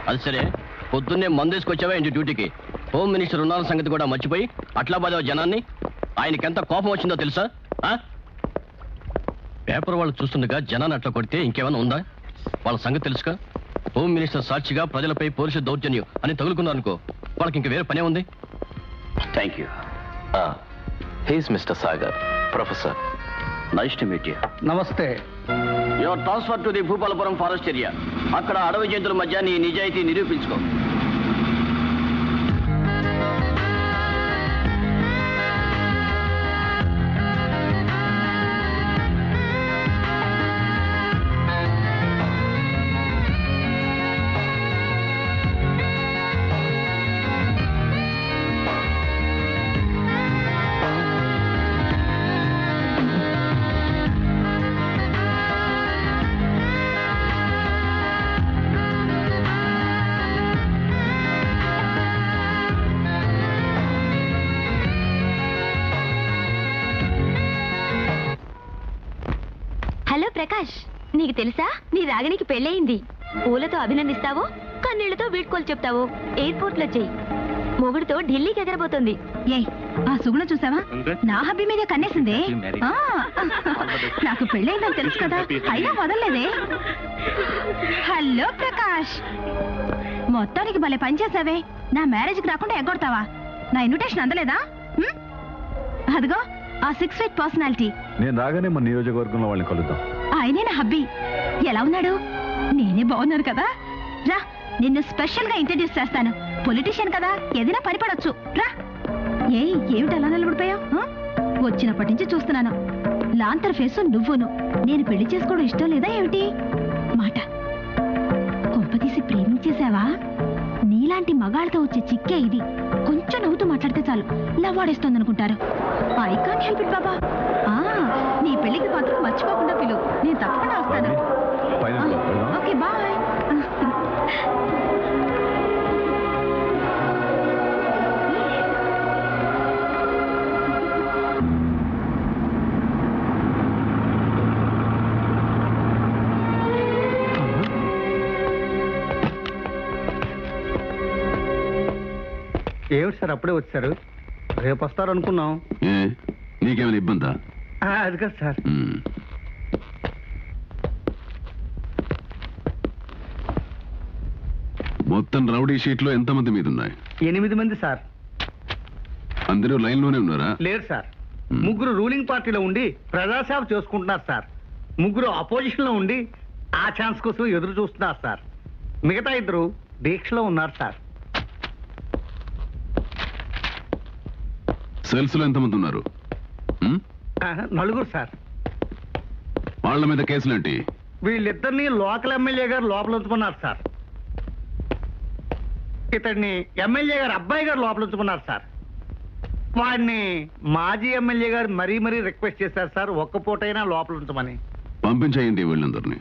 అది సరే, పొద్దున్నే మందేసుకొచ్చావా ఏంటి డ్యూటీకి? హోమ్ మినిస్టర్ ఉన్న సంగతి కూడా మర్చిపోయి అట్లా బాధ జనాన్ని. ఆయనకెంత కోపం వచ్చిందో తెలుసా? పేపర్ వాళ్ళు చూస్తుండగా జనాన్ని అట్లా కొడితే ఇంకేమైనా ఉందా? వాళ్ళ సంగతి తెలుసుగా. హోమ్ మినిస్టర్ సాక్షిగా ప్రజలపై పోలీసు దౌర్జన్యం అని తగులుకున్నారనుకో, వాళ్ళకి ఇంక వేరే పనే ఉంది. Thank you. He's mister Sagar, professor. Nice to meet you. నమస్తే. Your transfer to the Bhupalapuram forest area. అక్కడ అడవి జంతువుల మధ్య నీ నిజాయితీ నిరూపించుకో. హలో ప్రకాష్, నీకు తెలుసా నీ రాగిణికి పెళ్ళయింది. పూలతో అభినందిస్తావో కన్నీళ్లతో వీడ్కోలు చెప్తావో ఎయిర్పోర్ట్ లో చెయ్యి. మొగుడుతో ఢిల్లీకి ఎగరబోతుంది. ఏ ఆ సుగుణ చూసావా? నా హబ్బీ మీద కన్నేసిందే. నాకు పెళ్ళైందని తెలుసు కదా, అయినా వదలలేదే. హలో ప్రకాష్, మొత్తానికి భలే పనిచేసావే. నా మ్యారేజ్కి రాకుండా ఎగ్గొడతావా? నా ఇన్విటేషన్ అందలేదా? అదిగో ఆ 6 feet పర్సనాలిటీ. నేను రాగానే మన నియోజకవర్గంలో వాళ్ళని కలుద్దాం. ఆయనే నా హబ్బీ. ఎలా ఉన్నాడు? నేనే బాగున్నాను కదా. రా, నిన్ను స్పెషల్ గా ఇంట్రడ్యూస్ చేస్తాను. పొలిటీషియన్ కదా, ఏదైనా పనిపడొచ్చు. రా. ఏమిటి అలా నిలబడిపోయావు? వచ్చినప్పటి నుంచి చూస్తున్నాను. లాంతర్ ఫేసు నువ్వును. నేను పెళ్లి చేసుకోవడం ఇష్టం లేదా ఏమిటి? మాట కొంపతీసి ప్రేమించేశావా? నీలాంటి మగాళ్ళతో వచ్చే చిక్కే ఇది. కొంచెం నవ్వుతూ మాట్లాడితే చాలు లవ్వాడేస్తోంది అనుకుంటారు. ఐ కాంట్ హెల్ప్ ఇట్ బాబా. నీ పెళ్లికి మాత్రం మర్చిపోకుండా పిలువు, నేను తప్పకుండా వస్తాను. Okay bye. ఏమిటి సార్ అప్పుడే వచ్చారు? రేపు వస్తారు అనుకున్నాం. నీకేమైనా ఇబ్బందా? అది కాదు సార్. మొత్తం రౌడీ షీట్ లో ఎంతమంది మీద ఉన్నాయి? 8 మంది సార్. అందరూ లైన్ లోనే ఉన్నారా? లేదు సార్. 3 రూలింగ్ పార్టీలో ఉండి ప్రజాసేవ చేసుకుంటున్నారు సార్. 3 అపోజిషన్ లో ఉండి ఆ ఛాన్స్ కోసం ఎదురు చూస్తున్నారు సార్. మిగతా 2 దీక్షలో ఉన్నారు సార్. సెల్స్ లో ఎంతమంది ఉన్నారు? 4 సార్. వాళ్ళ మీద కేసులేంటి? వీళ్ళిద్దరిని లోకల్ ఎమ్మెల్యే గారు లోపల ఉంచుకున్నారు సార్. ఇతడిని ఎమ్మెల్యే గారు అబ్బాయి గారు లోపల ఉంచుకున్నారు సార్. వాడిని మాజీ ఎమ్మెల్యే గారు మరీ రిక్వెస్ట్ చేశారు సార్, ఒక్క పూటైనా లోపల ఉంచమని. పంపించేయండి వీళ్ళందరినీ.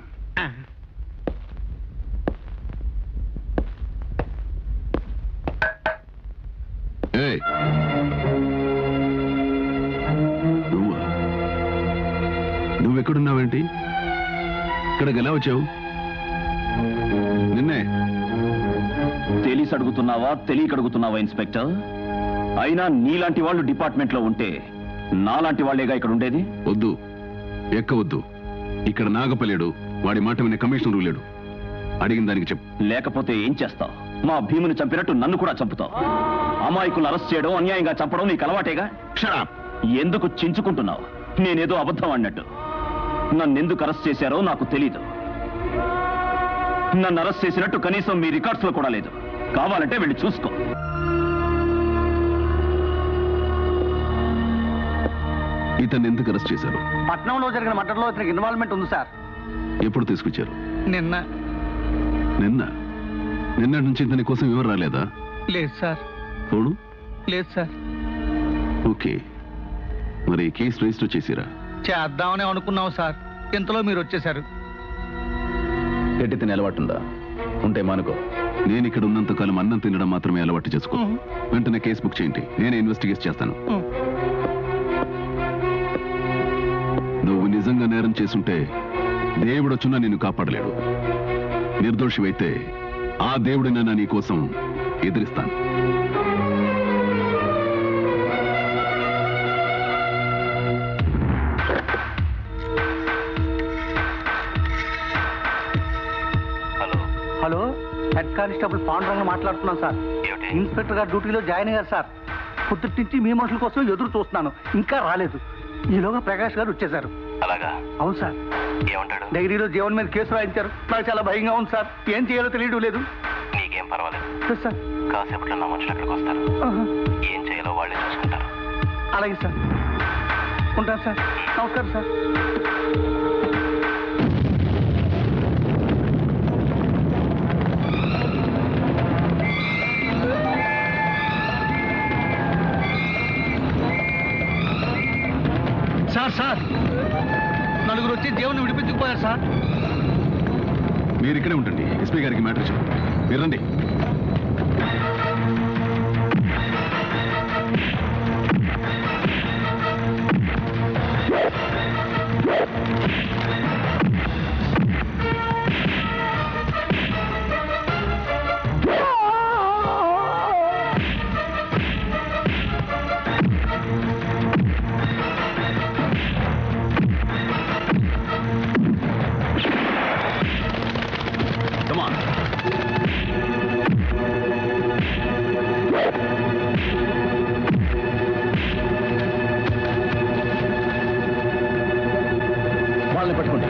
నువ్వెక్కడున్నావేంటి? ఇక్కడికి ఎలా వచ్చావు? నిన్నే తెలిసి అడుగుతున్నావా తెలియక అడుగుతున్నావా ఇన్స్పెక్టర్? అయినా నీలాంటి వాళ్ళు డిపార్ట్మెంట్ లో ఉంటే నాలాంటి వాళ్లేగా ఇక్కడ ఉండేది. వద్దు, ఎక్కవద్దు. ఇక్కడ నాగపలేడు, వాడి మాట వినే కమిషనరు లేడు. అడిగిన దానికి చెప్పు. లేకపోతే ఏం చేస్తావు? మా భీముని చంపినట్టు నన్ను కూడా చంపుతావు. అమాయకులను అరెస్ట్ చేయడం, అన్యాయంగా చంపడం నీకు అలవాటేగా. షడప్. ఎందుకు చించుకుంటున్నావు? నేనేదో అబద్ధం అన్నట్టు. నన్నెందుకు అరెస్ట్ చేశారో నాకు తెలీదు. నన్ను అరెస్ట్ చేసినట్టు కనీసం మీ రికార్డ్స్ లో కూడా లేదు. కావాలంటే వెళ్ళి చూసుకో. ఇతన్ని ఎందుకు అరెస్ట్ చేశారు? పట్నంలో జరిగిన మర్డర్లో ఇతనికి ఇన్వాల్వ్మెంట్ ఉంది సార్. ఎప్పుడు తీసుకొచ్చారు? నిన్న. నిన్నటి నుంచి ఇతని కోసం ఎవరు రాలేదా? లేదు సార్. తోడు? లేదు సార్. ఓకే, మరి కేసు రిజిస్టర్ చేసిరా? చేద్దామని అనుకున్నాం సార్, ఇంతలో మీరు వచ్చేశారు. గట్టి తినే అలవాటుందా? ఉంటే మానుకో. నేను ఇక్కడ ఉన్నంత కాలం అన్నం తినడం మాత్రమే అలవాటు చేసుకో. వెంటనే కేసు బుక్ చేయండి, నేనే ఇన్వెస్టిగేట్ చేస్తాను. నువ్వు నిజంగా నేరం చేసుంటే దేవుడొచ్చున్నా నిన్ను కాపాడలేడు. నిర్దోషివైతే ఆ దేవుడినైనా నీ కోసం ఎదిరిస్తాను. హలో, హెడ్ కానిస్టేబుల్ పాండురంగ మాట్లాడుతున్నాను సార్. ఇన్స్పెక్టర్ గారు డ్యూటీలో జాయిన్ అయ్యారు సార్. పొద్దుటి నుంచి మీ మనుషుల కోసం ఎదురు చూస్తున్నాను, ఇంకా రాలేదు. ఈలోగా ప్రకాష్ గారు వచ్చేశారు. అలాగా? అవును సార్. ఏమంటాడు? డైరీలో జీవన్ మీద కేసు రాయించారు. నాకు చాలా భయంగా ఉంది సార్. ఏం చేయాలో తెలియడం లేదు. నీకేం పర్వాలేదు సార్. కాసేపట్లో నా మనుషులు అక్కడికి వస్తారు. ఏం చేయాలో వాళ్ళే చూసుకుంటారు. అలాగే సార్, ఉంటాను సార్. నమస్కారం సార్. సార్ నలుగురు వచ్చి దేవుని విడిపించుకుపోయారు సార్. మీరు ఇక్కడే ఉండండి, ఎస్పీ గారికి మ్యాటర్ చెప్పండి. మీరు రండి. వాళ్ళని పట్టుకోండి.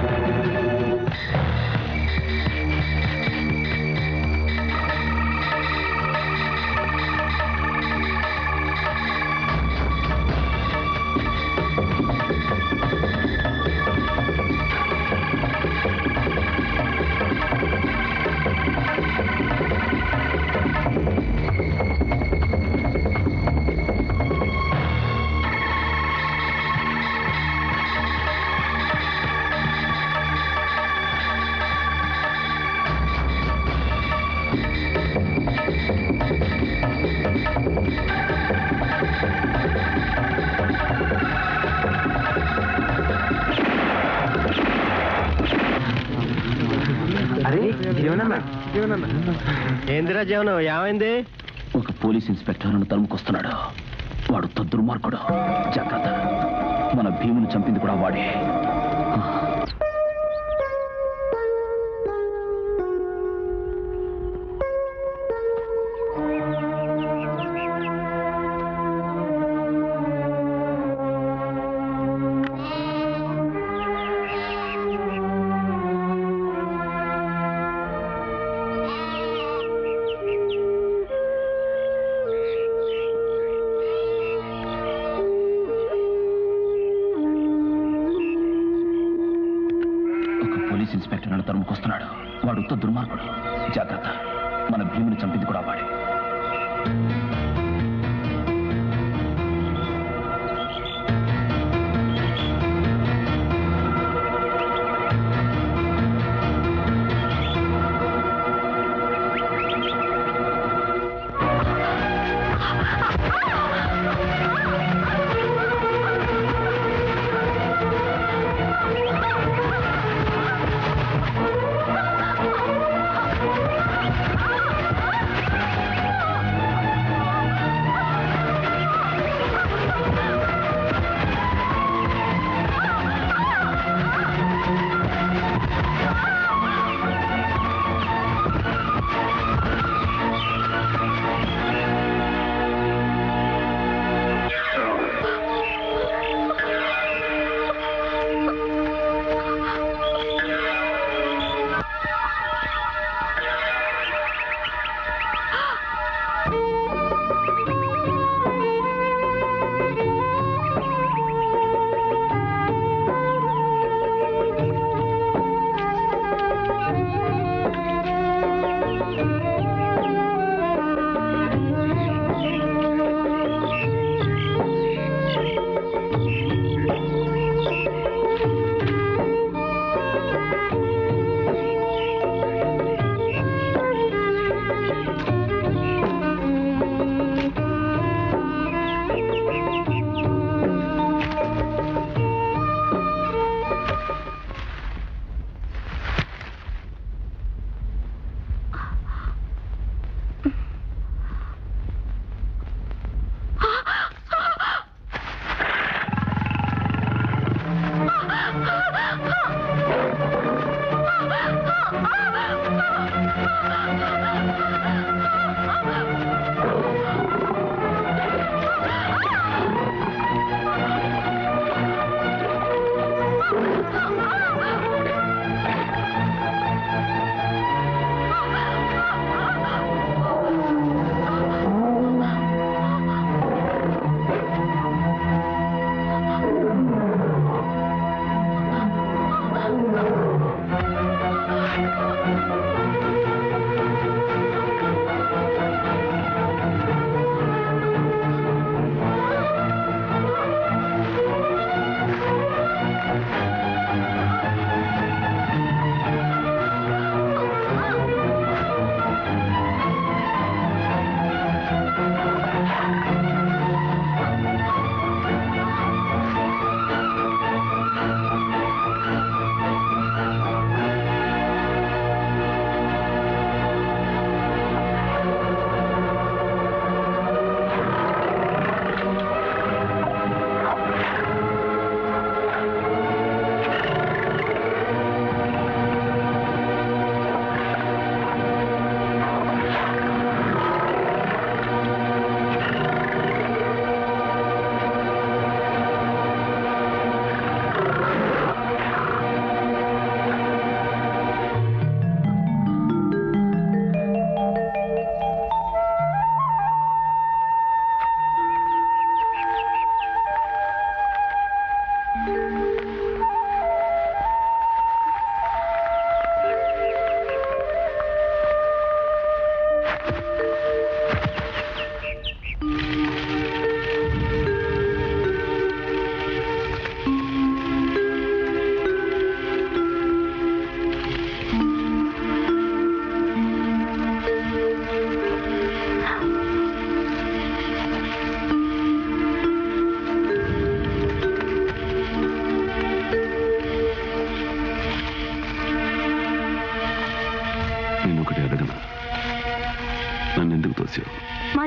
ఏందిరా జీవనం, ఏమైంది? ఒక పోలీస్ ఇన్స్పెక్టర్ నన్ను తరుముకొస్తున్నాడు. వాడు దుర్మార్గుడు, జాగ్రత్త. మన భీముని చంపింది కూడా వాడే. ఇన్స్పెక్టర్ నన్ను తరుముకొస్తున్నాడు. వాడు ఉత్త దుర్మార్గుడు, జాగ్రత్త. మన భీముని చంపింది కూడా వాడే.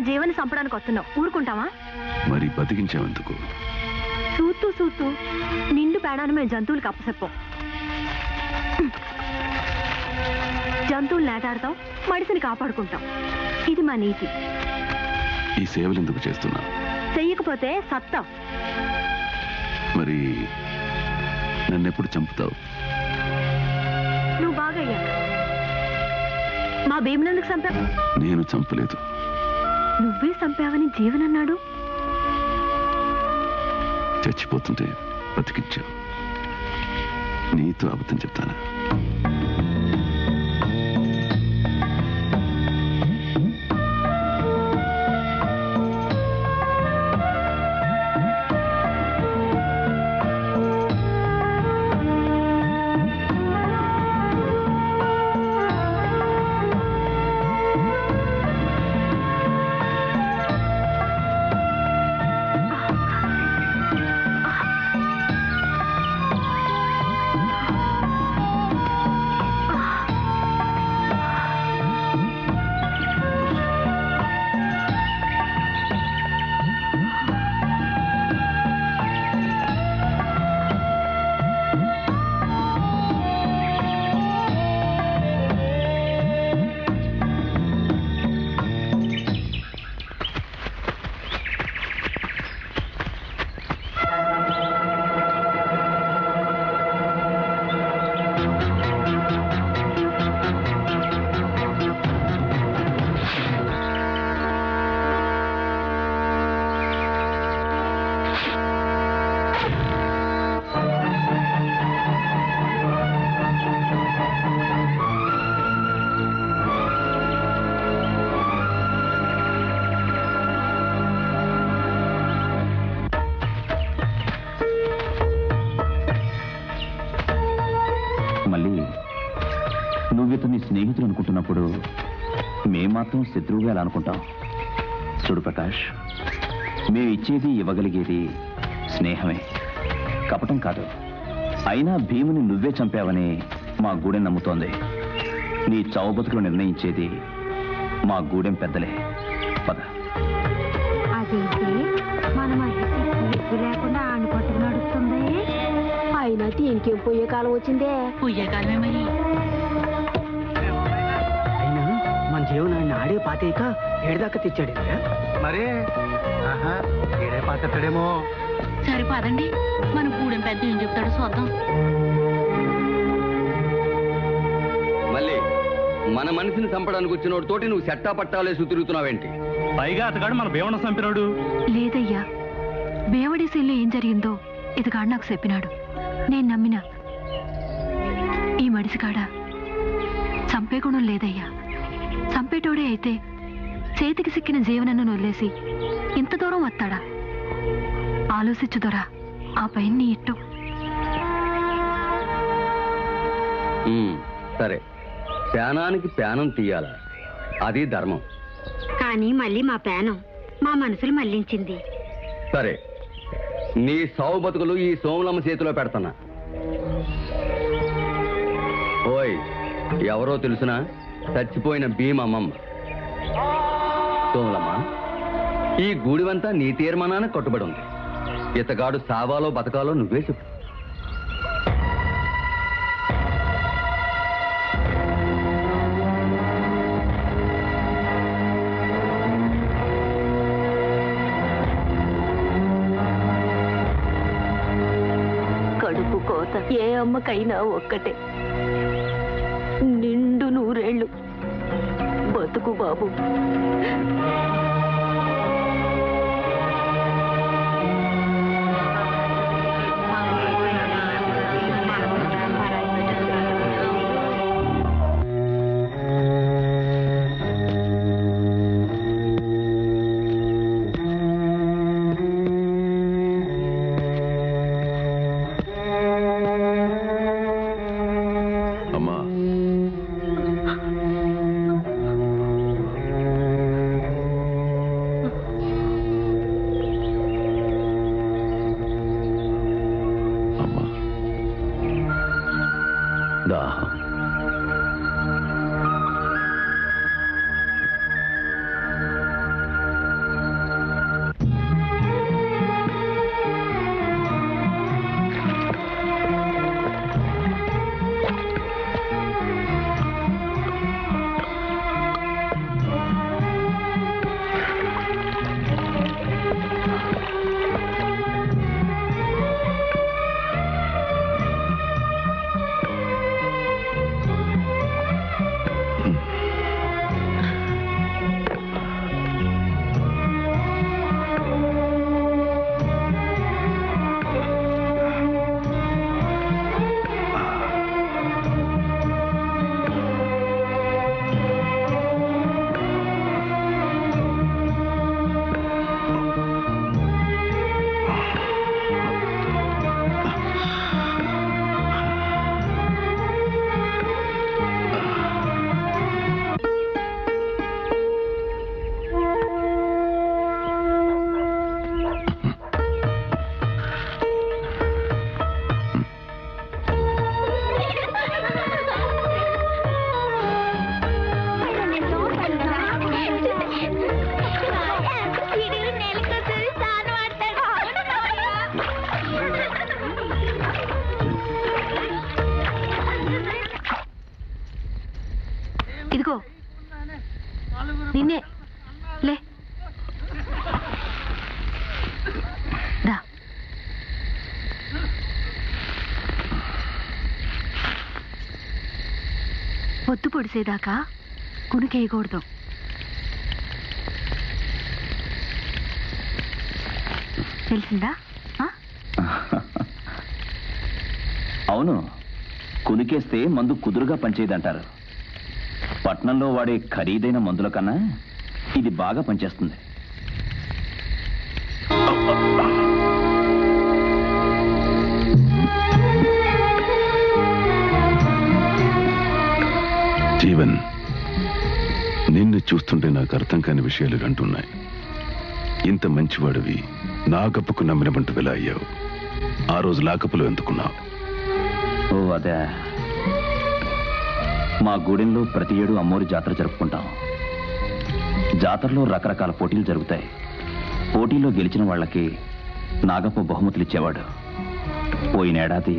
జీవని చంపడానికి వస్తున్నావు, ఊరుకుంటావా? మరి బతికించేందుకు? చూస్తూ చూస్తూ నిండు పేడాను మేము జంతువులకు అప్పసెప్పం. జంతువులు నేటాడతాం, మనిషిని కాపాడుకుంటాం. ఇది మా నీతి. ఈ సేవలు ఎందుకు చేస్తున్నా? చెయ్యకపోతే సత్తాం. మరి నన్నెప్పుడు చంపుతావు? నువ్వు బాగా అయ్యాక. మా భీమునందుకు చంపావు? నేను చంపలేదు. నువ్వే చంపావని జీవనన్నాడు. చచ్చిపోతుంటే బతికించావు. నీతో అబద్ధం చెప్తానా? నువ్వితని స్నేహితులు అనుకుంటున్నప్పుడు మేం మాత్రం శత్రువుగా ఎలా అనుకుంటాం? చూడు ప్రకాష్, మేము ఇచ్చేది ఇవ్వగలిగేది స్నేహమే, కపటం కాదు. అయినా భీముని నువ్వే చంపావని మా గూడెం నమ్ముతోంది. నీ చావు బతుకులు నిర్ణయించేది మా గూడెం పెద్దలే. పద. అదేంటి మన మధ్య లేకుండా ఆడిపట్టు నడుస్తుంది? అయినా దీనికేం పోయే కాలం వచ్చిందే. పోయే కాలమే మరి. మన జీవనాన్ని ఆడే పాతేక ఏడదాకా తెచ్చాడు మరే. ఏడే పాతేమో. సరే పదండి, మన గూడెం పెద్ద ఏం చెప్తాడో చూద్దాం. మళ్ళీ మన మనిషిని చంపడానికి వచ్చినోడు తోటి నువ్వు చెట్టా పట్టాలేసి తిరుగుతున్నావేంటి? పైగా అతగాడు మన భీమన చంపినాడు. లేదయ్యా, బేవడేశంలో ఏం జరిగిందో ఇతగాడు నాకు చెప్పినాడు. నేను నమ్మినా. ఈ మడిసికాడ చంపే గుణం లేదయ్యా. చంపేటోడే అయితే చేతికి సిక్కిన జీవనన్ను వదిలేసి ఇంత దూరం వస్తాడా? ఆలోచించుదోరా, ఆ పైన నీ ఇట్టు. సరే, ప్యానానికి ప్యానం తీయాల, అది ధర్మం. కానీ మళ్ళీ మా ప్యానం మా మనసులు మళ్లించింది. సరే, నీ సావు బతుకులు ఈ సోములమ్మ చేతిలో పెడతానా? ఓయ్, ఎవరో తెలుసునా? చచ్చిపోయిన భీమమ్మ. సోములమ్మ, ఈ గూడివంతా నీ తీర్మానాన కట్టుబడి ఉంది. ఇతగాడు సావాలో బతకాలో నువ్వే చెప్పు. కడుపు కోత ఏ అమ్మకైనా ఒక్కటే. నిండు నూరేళ్ళు బతుకు బాబు. పొద్దు పొడిసేదాకా కునుకేయకూడదు. తెలిసిందా? అవును, కునికేస్తే మందు కుదురుగా పనిచేయదంటారు. పట్నంలో వాడే ఖరీదైన మందుల కన్నా ఇది బాగా పనిచేస్తుంది. జీవన్, నిన్ను చూస్తుంటే నాకు అర్థం కాని విషయాలు అంటున్నాయి. ఇంత మంచివాడివి నాగప్పకు నమ్మినమంటూ ఎలా అయ్యావు? ఆ రోజు లాకప్పులో ఎందుకున్నావు? ఓ అదే, మా గూడెంలో ప్రతి ఏడు అమ్మోరి జాతర జరుపుకుంటాం. జాతరలో రకరకాల పోటీలు జరుగుతాయి. పోటీల్లో గెలిచిన వాళ్ళకి నాగప్ప బహుమతులు ఇచ్చేవాడు. పోయినేడాది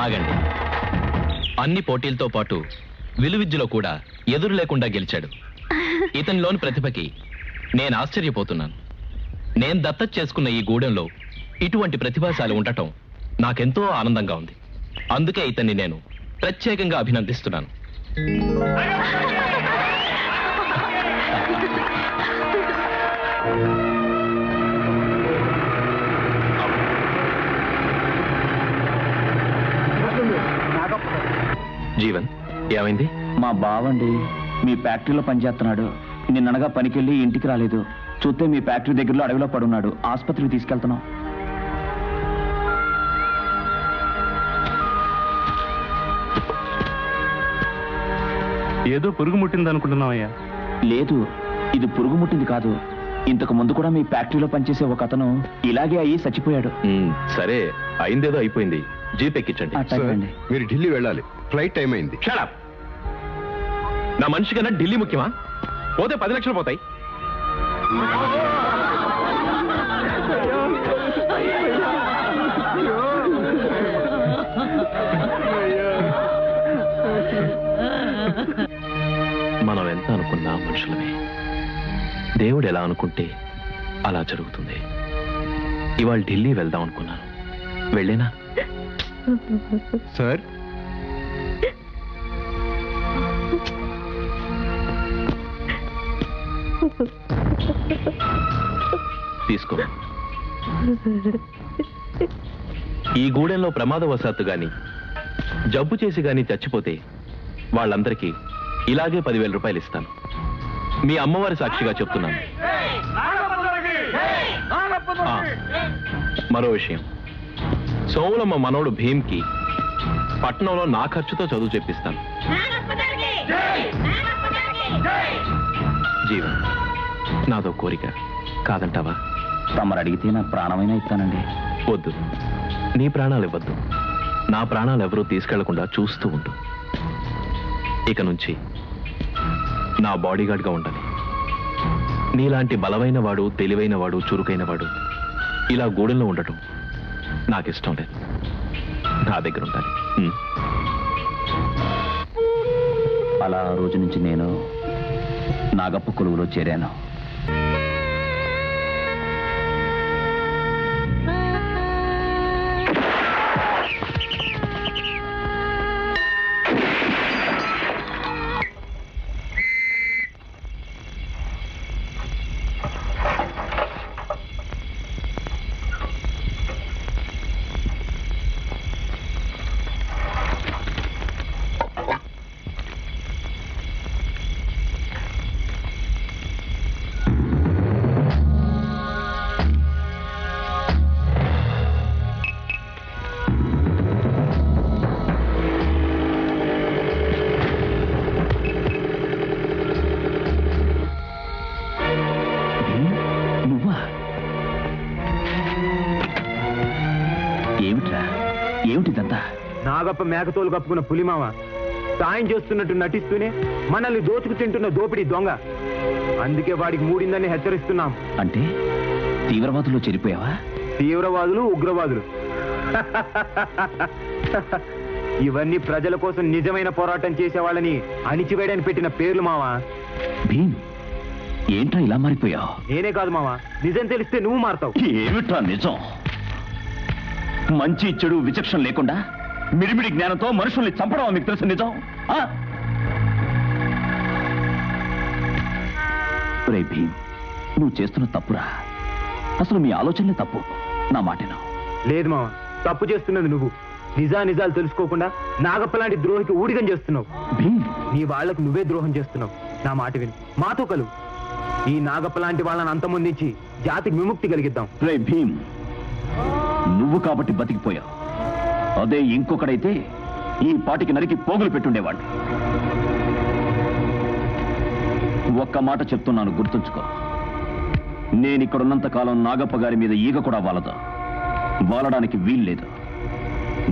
ఆగండి. అన్ని పోటీలతో పాటు విలువిద్యలో కూడా ఎదురు లేకుండా గెలిచాడు. ఇతనిలోని ప్రతిభకి నేను ఆశ్చర్యపోతున్నాను. నేను దత్తత చేసుకున్న ఈ గూడెంలో ఇటువంటి ప్రతిభాశాలి ఉండటం నాకెంతో ఆనందంగా ఉంది. అందుకే ఇతన్ని నేను ప్రత్యేకంగా అభినందిస్తున్నాను. జీవన్, ఏమైంది? మా బావండి మీ ఫ్యాక్టరీలో పనిచేస్తున్నాడు. నిన్ననగా పనికెళ్ళి ఇంటికి రాలేదు. చూస్తే మీ ఫ్యాక్టరీ దగ్గరలో అడవిలో పడున్నాడు. ఆసుపత్రికి తీసుకెళ్తున్నాం. ఏదో పురుగు ముట్టింది అనుకుంటున్నావయ్యా? లేదు, ఇది పురుగు ముట్టింది కాదు. ఇంతకు ముందు కూడా మీ ఫ్యాక్టరీలో పనిచేసే ఒక అతను ఇలాగే అయ్యి చచ్చిపోయాడు. సరే, అయిందేదో అయిపోయింది. జీప్ ఎక్కించండి. మీరు ఢిల్లీ వెళ్ళాలి. ఫ్లైట్ టైం అయింది. నా మనిషి కన్నా ఢిల్లీ ముఖ్యమా? పోతే 10 లక్షలు పోతాయి. మనం ఎంత అనుకున్నా మనుషులమే. దేవుడు ఎలా అనుకుంటే అలా జరుగుతుంది. ఇవాళ ఢిల్లీ వెళ్దాం అనుకున్నాను. వెళ్ళేనా? సార్, తీసుకో. ఈ గూడెంలో ప్రమాదవశాత్తు గాని జబ్బు చేసి గాని చచ్చిపోతే వాళ్ళందరికీ ఇలాగే 10,000 రూపాయలు ఇస్తాను. మీ అమ్మవారి సాక్షిగా చెప్తున్నాను. మరో విషయం, సోములమ్మ మనోడు భీమ్కి పట్నంలో నా ఖర్చుతో చదువు చెప్పిస్తాను. జీవన్, నాదో కోరిక, కాదంటావా? తమరు అడిగితే నా ప్రాణమైనా ఇస్తానండి. వద్దు, నీ ప్రాణాలు ఇవ్వద్దు. నా ప్రాణాలు ఎవరూ తీసుకెళ్లకుండా చూస్తూ ఉండు. ఇక నుంచి నా బాడీగార్డ్గా ఉండాలి. నీలాంటి బలమైన వాడు, తెలివైన వాడు, చురుకైన వాడు ఇలా గూడెంలో ఉండటం నాకిష్టం లేదు. నా దగ్గర ఉండాలి. అలా ఆ రోజు నుంచి నేను నాగప్ప కొలువులో చేరాను. నాగప్ప మేకతోలు కప్పుకున్న పులిమామ సాయం చేస్తున్నట్టు నటిస్తూనే మనల్ని దోచుకు తింటున్న దోపిడీ దొంగ. అందుకే వాడికి మూడిందని హెచ్చరిస్తున్నాం. అంటే తీవ్రవాదులు చేరిపోయావా? తీవ్రవాదులు, ఉగ్రవాదులు ఇవన్నీ ప్రజల కోసం నిజమైన పోరాటం చేసే వాళ్ళని అణిచివేయడానికి పెట్టిన పేర్లు మావా. భీమ్, ఏంట్రా ఇలా మారిపోయావు? నేనే కాదు మావా, నిజం తెలిస్తే నువ్వు మారుతావు. ఏమిట్రా నిజం? మంచి చెడు విచక్షణ లేకుండా మిడిమిడి జ్ఞానంతో మనుషుల్ని చంపడం మీకు తెలుసు నిజం? రే భీమ్, నువ్వు చేస్తున్న తప్పురా. అసలు మీ ఆలోచనలే తప్పు. నా మాటేనా? లేదు మావా, తప్పు చేస్తున్నది నువ్వు. నిజాలు తెలుసుకోకుండా నాగప్ప లాంటి ద్రోహికి ఊడిగం చేస్తున్నావు. నీ వాళ్లకు నువ్వే ద్రోహం చేస్తున్నావు. నా మాట విని మాతో కలువు. ఈ నాగప్ప లాంటి వాళ్ళని అంతమొందించి జాతికి విముక్తి కలిగిద్దాం. రే భీమ్, నువ్వు కాబట్టి బతికిపోయావు. అదే ఇంకొకడైతే ఈ పాటికి నరికి పోగులు పెట్టుండేవాడు. ఒక్క మాట చెప్తున్నాను, గుర్తుంచుకో. నేనిక్కడున్నంత కాలం నాగప్ప గారి మీద ఈగ కూడా వాలదు. వాలడానికి వీల్లేదు.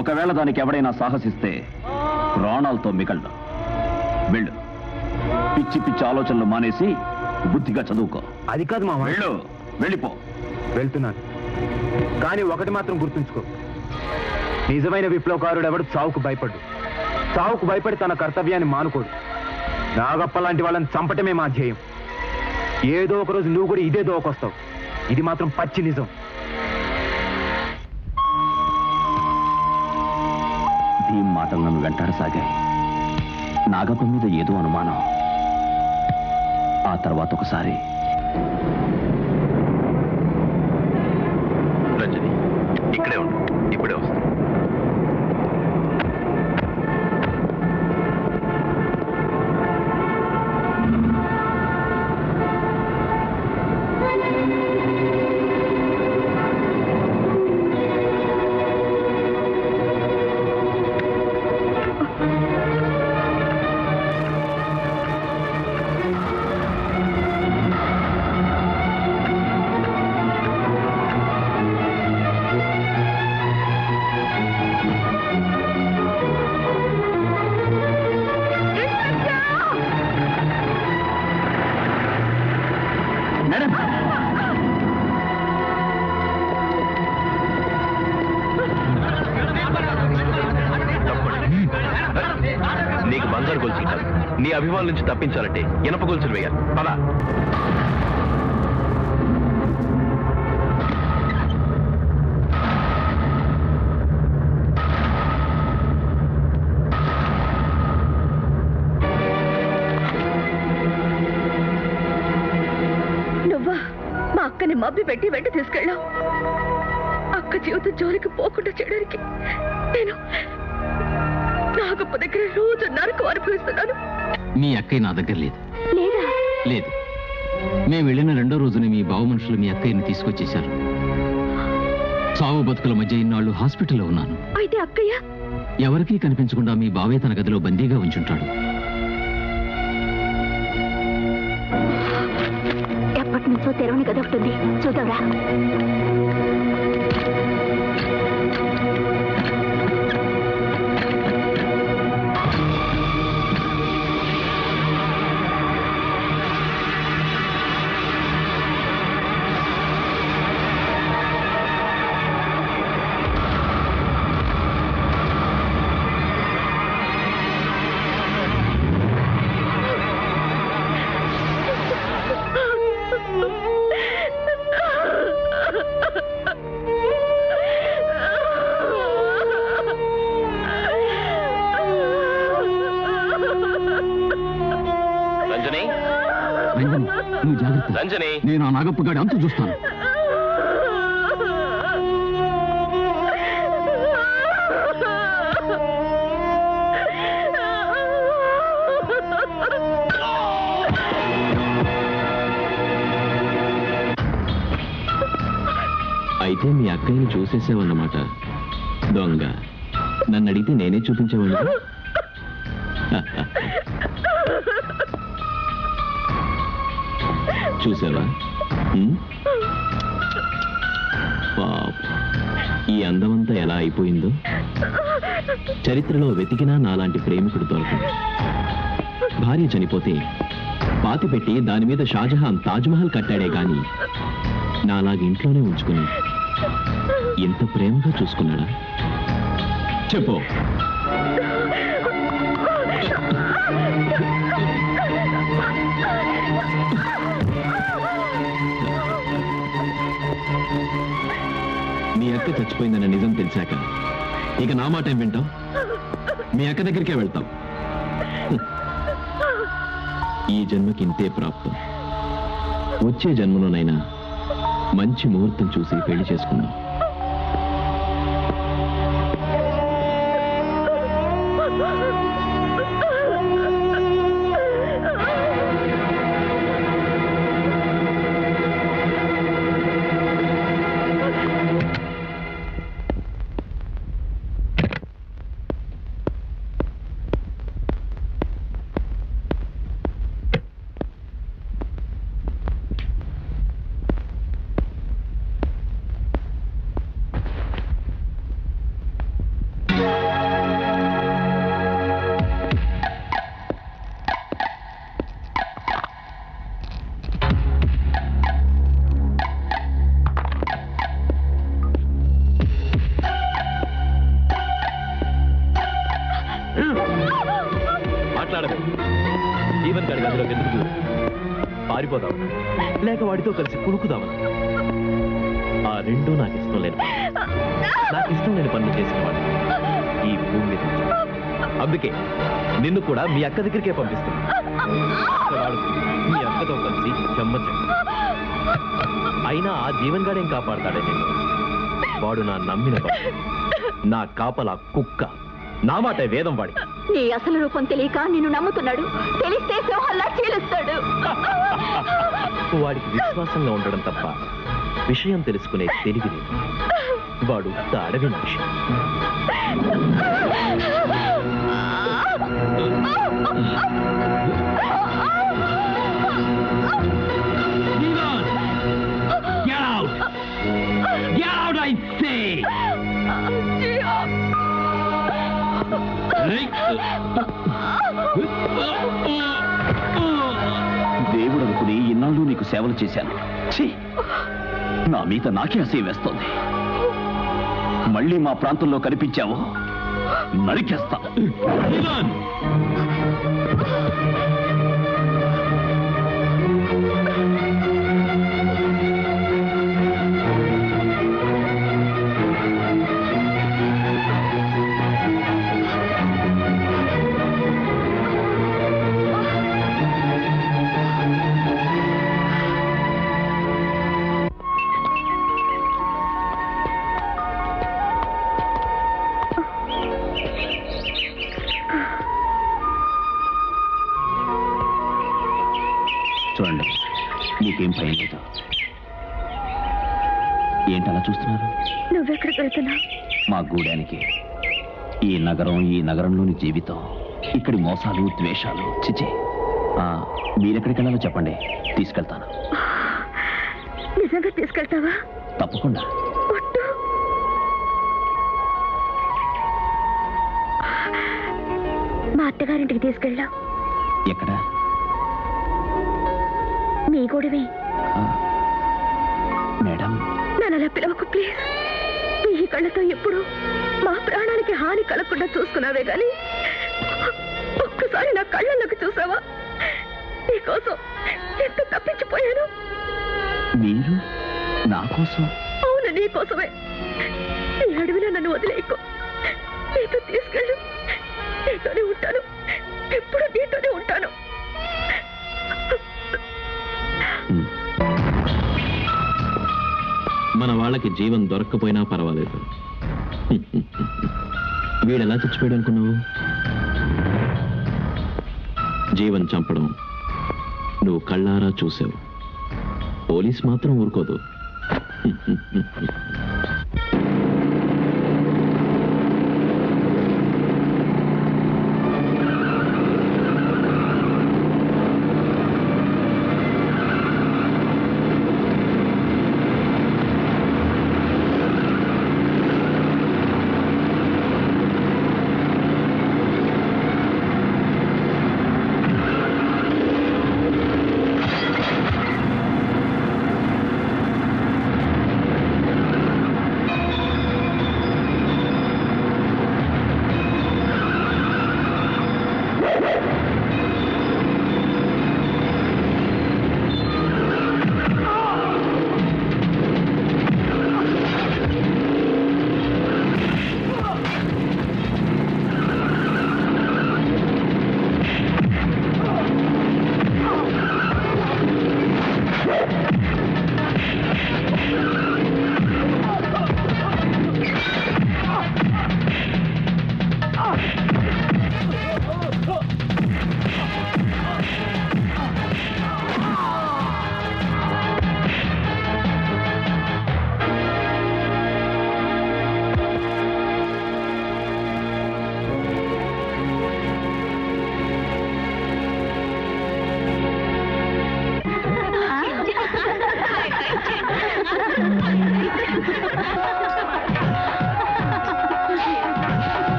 ఒకవేళ దానికి ఎవడైనా సాహసిస్తే ప్రాణాలతో మిగలడు. వెళ్ళు. పిచ్చి పిచ్చి ఆలోచనలు మానేసి బుద్ధిగా చదువుకో. అది కాదు మామ. వెళ్ళు, వెళ్ళిపో. వెళ్తున్నాను, కానీ ఒకటి మాత్రం గుర్తుంచుకో. నిజమైన విప్లవకారుడు ఎవడు చావుకు భయపడు. చావుకు భయపడి తన కర్తవ్యాన్ని మానుకోడు. నాగప్ప లాంటి వాళ్ళని చంపటమే మా ధ్యేయం. ఏదో ఒక రోజు నువ్వు కూడా ఇదే దోకొస్తావు. ఇది మాత్రం పచ్చి నిజం. భీమ్ మాటలు నన్ను వెంటాడసాగాయి. నాగప్ప మీద ఏదో అనుమానం. ఆ తర్వాత ఒకసారి రంజని ఇక్కడే ఉండు, ఇప్పుడే వస్తా. నీకు బంగారు గొలుసు ఇచ్చారు. నీ అభిమానుల నుంచి తప్పించాలంటే ఇనప గొలుసులు వేయాలి. పద. నువ్వా మా అక్కని మబ్బి పెట్టి వెంట తీసుకెళ్ళావు. అక్క జీవితం జోలికి పోకుండా చేయడానికి నేను నాగప్ప దగ్గర రోజు నరకు అనుభవిస్తున్నాను. మీ అక్కయ్య నా దగ్గర లేదు. లేదా? లేదు. మేము వెళ్ళిన రెండో రోజునే మీ బావ మనుషులు మీ అక్కయ్యని తీసుకొచ్చేశారు. సావు బతుకుల మధ్య ఇన్నాళ్ళు హాస్పిటల్లో ఉన్నాను. అయితే అక్కయ్య ఎవరికీ కనిపించకుండా మీ బావే తన గదిలో బందీగా ఉంచుంటాడు. ఎప్పటి నుంచో తెరవని గది ఒకటి ఉంది, చూద్దాంరా. నువ్వు జాగ్రత్త. రంజని, నేను ఆ నాగప్ప గాడి అంతు చూస్తాను. అయితే మీ అక్కయ్యని చూసేసావన్నమాట. దొంగ. నన్ను అడిగితే నేనే చూపించేవాడిని. చూసావా? పాప, ఈ అందమంతా ఎలా అయిపోయిందో. చరిత్రలో వెతికినా నాలాంటి ప్రేమికుడు దొరకడు. భార్య చనిపోతే పాతిపెట్టి దాని మీద షాజహాన్ తాజ్మహల్ కట్టాడే గాని నాలాగా ఇంట్లోనే ఉంచుకుని ఎంత ప్రేమగా చూసుకున్నాడా? చెప్పు. మీ అక్క చచ్చిపోయిందన్న నిజం తెలిసాక ఇక నా మాట ఏం వింటాం? మీ అక్క దగ్గరికే వెళ్తాం. ఈ జన్మకి ఇంతే ప్రాప్తం. వచ్చే జన్మలోనైనా మంచి ముహూర్తం చూసి పెళ్లి చేసుకుందాం. జీవన్ గారి గదిలోకి ఎందుకు పారిపోదాం, లేక వాడితో కలిసి కులుకుదామా? ఆ రెండూ నాకు ఇష్టం లేని పనులు చేసేవాడు ఈ భూమి మీద. అందుకే నిన్ను కూడా మీ అక్క దగ్గరికే పంపిస్తున్నా. మీ అక్కతో కలిసి చెమ్మచ్చండి. అయినా ఆ జీవన్ గాడేం కాపాడతాడే నేను? వాడు నా నమ్మిన వాడు, నా కాపలా కుక్క. నా మాట వేదం వాడి. నీ అసలు రూపం తెలియక నిన్ను నమ్ముతున్నాడు. తెలిస్తే సింహంలా చీలుస్తాడు. వాడికి విశ్వాసంగా ఉండడం తప్ప విషయం తెలుసుకునే తెలివి లేదు. వాడు అడవి మనిషి. దేవుడు అనుకుని ఇన్నాళ్ళు నీకు సేవలు చేశాను. నా మీద నాకే అసహ్యం వేస్తోంది. మళ్ళీ మా ప్రాంతంలో కనిపించావు నరికేస్తా. చూడండి, నీకేం భయం లేదు. ఏంటలా చూస్తున్నారు? నువ్వెక్కడికి వెళ్తున్నావు? మా గూడానికి. ఈ నగరంలోని జీవితం, ఇక్కడి మోసాలు, ద్వేషాలు, చిచే. మీరెక్కడికి వెళ్ళాలో చెప్పండి, తీసుకెళ్తాను. నిజంగా తీసుకెళ్తావా? తప్పకుండా. మా అత్తగారింటికి తీసుకెళ్ళావు. ఎక్కడ? నీ గొడవే. మేడం, నన్ను అలా పిలవకు ప్లీజ్. ఈ కళ్ళతో ఎప్పుడు మా ప్రాణానికి హాని కలగకుండా చూసుకున్నావే గాని ఒక్కసారి నా కళ్ళలోకి చూసావా? నీకోసం ఎంత తప్పించిపోయాను. మీరు నా కోసం? అవును, నీకోసమే. ఈ అడవిలో నన్ను వదిలేయకు. నీతో తీసుకెళ్ళు. నీతోనే ఉంటాను, ఎప్పుడు నీతోనే ఉంటాను. మన వాళ్ళకి జీవం దొరక్కపోయినా పర్వాలేదు. వీడెలా చచ్చిపోయాడు అనుకున్నావు? జీవన్ చంపడం నువ్వు కళ్ళారా చూసావు. పోలీస్ మాత్రం ఊరుకోదు.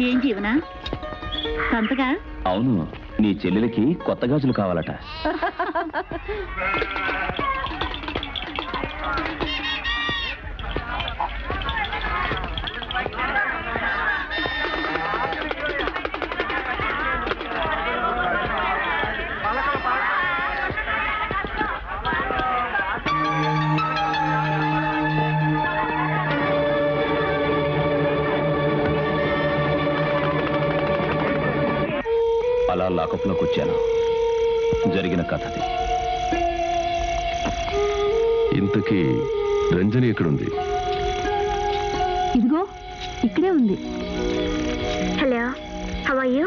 ఏం జీవనా సంతగా? అవును, నీ చెల్లెలకి కొత్త గాజులు కావాలట. అలా లాకప్లోకి వచ్చాను. జరిగిన కథది. ఇంతకీ రంజని ఎక్కడుంది? ఇదిగో ఇక్కడే ఉంది. Hello, how are you?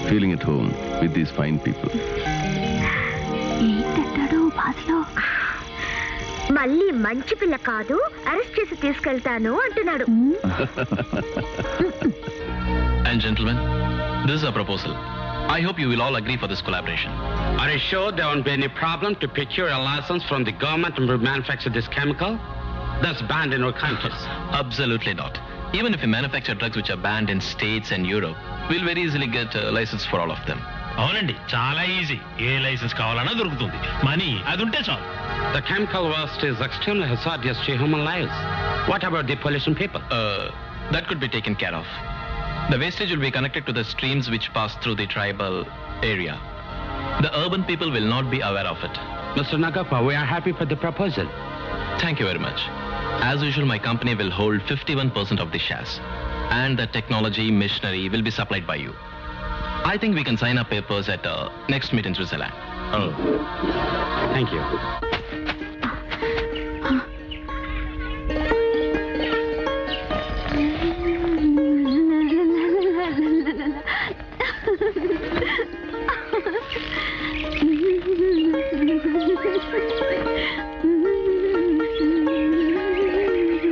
Feeling at home with these fine people. ఏంటంటాడు భాషలో? మళ్ళీ మంచి పిల్ల కాదు, అరెస్ట్ చేసి తీసుకెళ్తాను అంటున్నాడు. And gentlemen, this is a proposal. I hope you will all agree for this collaboration. Are you sure there won't be any problem to procure a license from the government to manufacture this chemical? That's banned in our countries. Absolutely not. Even if we manufacture drugs which are banned in States and Europe, we'll very easily get a license for all of them. అవునండి, చాలా ఈజీ. ఏ లైసెన్స్ కావాలన్నా దొరుకుతుంది. మనీ అది ఉంటే చాలు. The chemical waste is extremely hazardous to human lives. What about the pollution people? That could be taken care of. The wastage will be connected to the streams which pass through the tribal area. The urban people will not be aware of it. Mr. Nagappa, we are happy for the proposal. Thank you very much. As usual, my company will hold 51% of the shares, and the technology machinery will be supplied by you. I think we can sign up papers at next meet in Switzerland. Oh, thank you.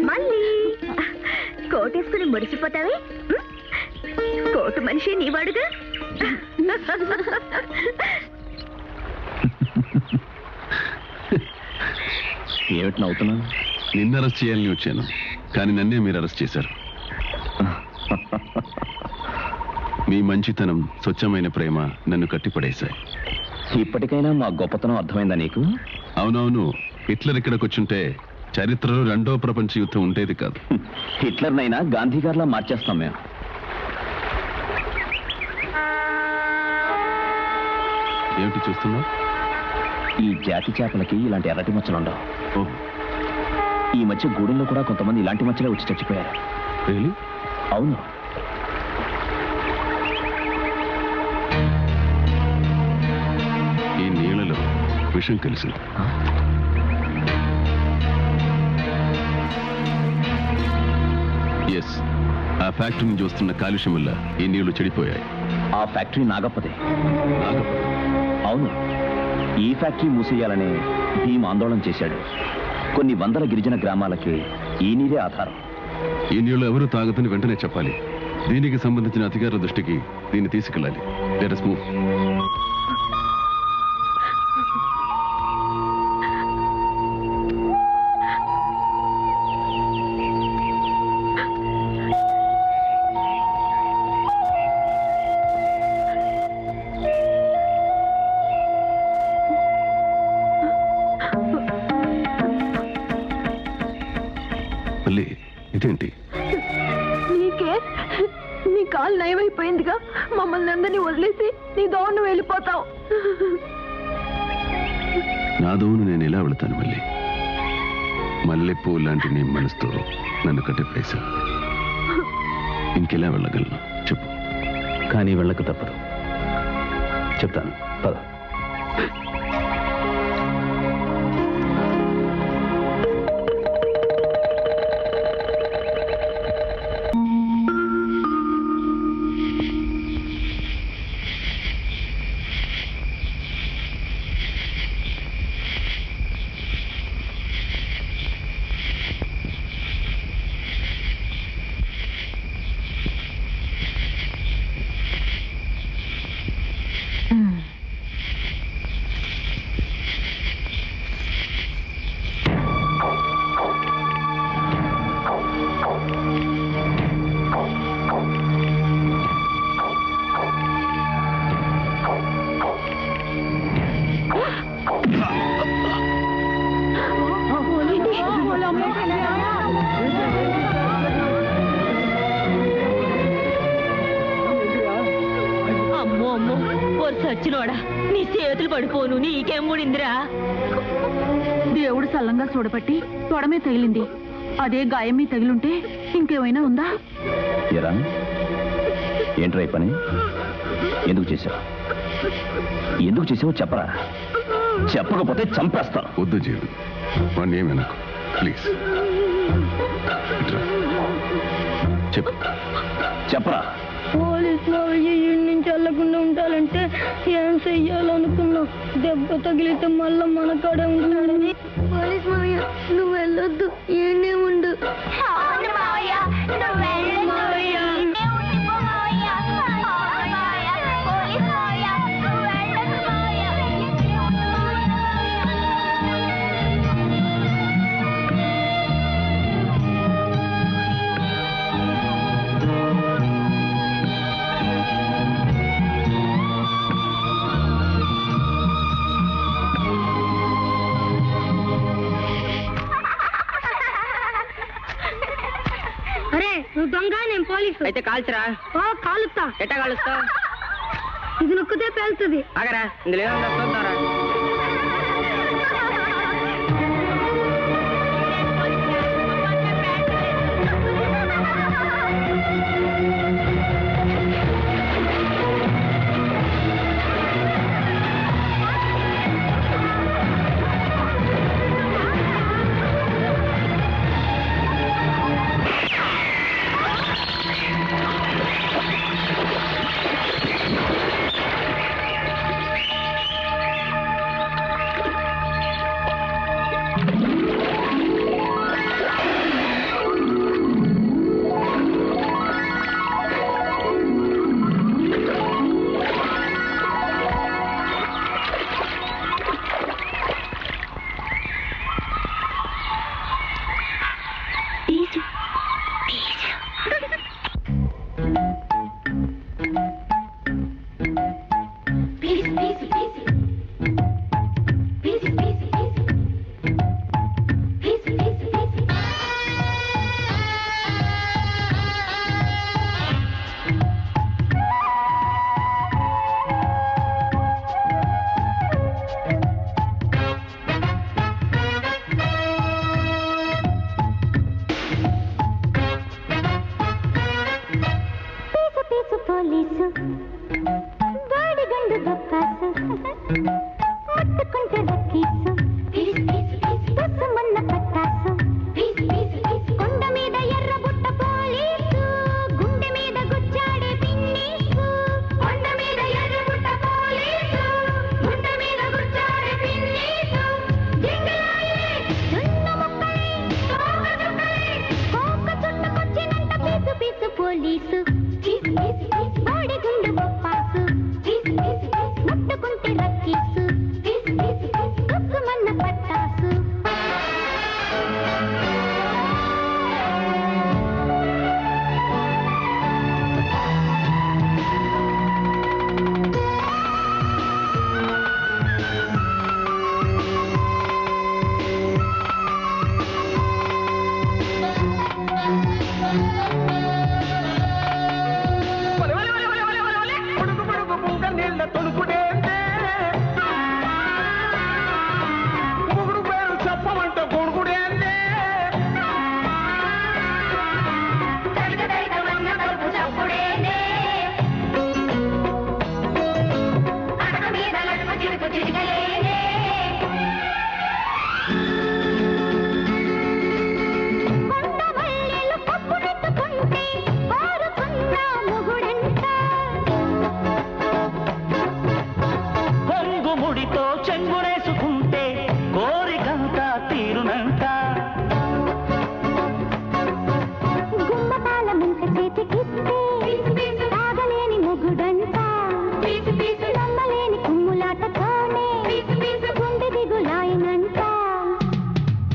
మళ్ళీ కోటేసుకుని మురిసిపోతావే. కోటు మనిషి నీవాడుగా. ఏమిటి నవ్వుతున్నాను? నిన్ను అరెస్ట్ చేయాలని వచ్చాను, కానీ నన్నే మీరు అరెస్ట్ చేశారు. మీ మంచితనం, స్వచ్ఛమైన ప్రేమ నన్ను కట్టిపడేశాయి. ఇప్పటికైనా మా గొప్పతనం అర్థమైందా నీకు? అవునవును, హిట్లర్ ఇక్కడికి వచ్చుంటే చరిత్రలో రెండో ప్రపంచ యుద్ధం ఉండేది కాదు. హిట్లర్నైనా గాంధీ గారిలా మార్చేస్తాం మేము. ఏమిటి చూస్తున్నావు? ఈ జాతి చేపలకి ఇలాంటి ఎర్రటి మచ్చలు ఉండవు. ఓహ్, ఈ మధ్య గూడెంలో కూడా కొంతమంది ఇలాంటి మచ్చలే వచ్చి చచ్చిపోయారు. రియలీ? అవును. ఈ నీళ్ళలో విషం కలిసింది. ఎస్, ఆ ఫ్యాక్టరీని చూస్తున్న కాలుష్యం వల్ల ఈ నీళ్లు చెడిపోయాయి. ఆ ఫ్యాక్టరీ నాగప్పదే. అవును, ఈ ఫ్యాక్టరీ మూసేయాలని భీమ్ ఆందోళన చేశాడు. కొన్ని వందల గిరిజన గ్రామాలకి ఈ నీరే ఆధారం. ఈ నీళ్లు ఎవరు తాగదని వెంటనే చెప్పాలి. దీనికి సంబంధించిన అధికారుల దృష్టికి దీన్ని తీసుకెళ్ళాలి. Let us move. మళ్ళీ ఇదేంటి? నీకే నీ కాలు నయమైపోయిందిగా, మమ్మల్ని అందరినీ వదిలేసి నీ దోను వెళ్ళిపోతావు. నా దోను నేను ఎలా వెళతాను? మల్లెపూ లాంటి నీ మనసుతో నన్ను కట్టిపడేశావు. ఇంకెలా వెళ్ళగలను చెప్పు. కానీ వెళ్ళక తప్పదు. చెప్తాను, పద. సచ్చినోడా నీ చేతులు పడిపోను నీకేం ముడిందిరా? దేవుడు సల్లంగా చూడబట్టి తొడమే తగిలింది. అదే గాయం మీ తగిలుంటే ఇంకేమైనా ఉందా? ఎరా ఏంట్రా ఈ పని? ఎందుకు చేసావు చెప్పరా? చెప్పకపోతే చంపేస్తా. వద్దు జీడు, వాడిని ఏమనకు ప్లీజ్. చెప్పరా? పోలీసులు నుంచి వెళ్ళకుండా ఉండాలంటే ఏం చెయ్యాలనుకున్నావు? దెబ్బ తగిలితే మళ్ళా మన కాడే ఉంటాడని. పోలీస్ మావయ్య నువ్వు వెళ్ళొద్దు, ఏనే ఉండు. నువ్వు దొంగ, నేను పోలీసు. అయితే కాల్చరా? కాలుస్తా. ఎట్ట కాలుస్తా? ఇది నొక్కితే పేలుతుంది. ఆగరా, ఇందులో ఏమన్నా చూద్దారా?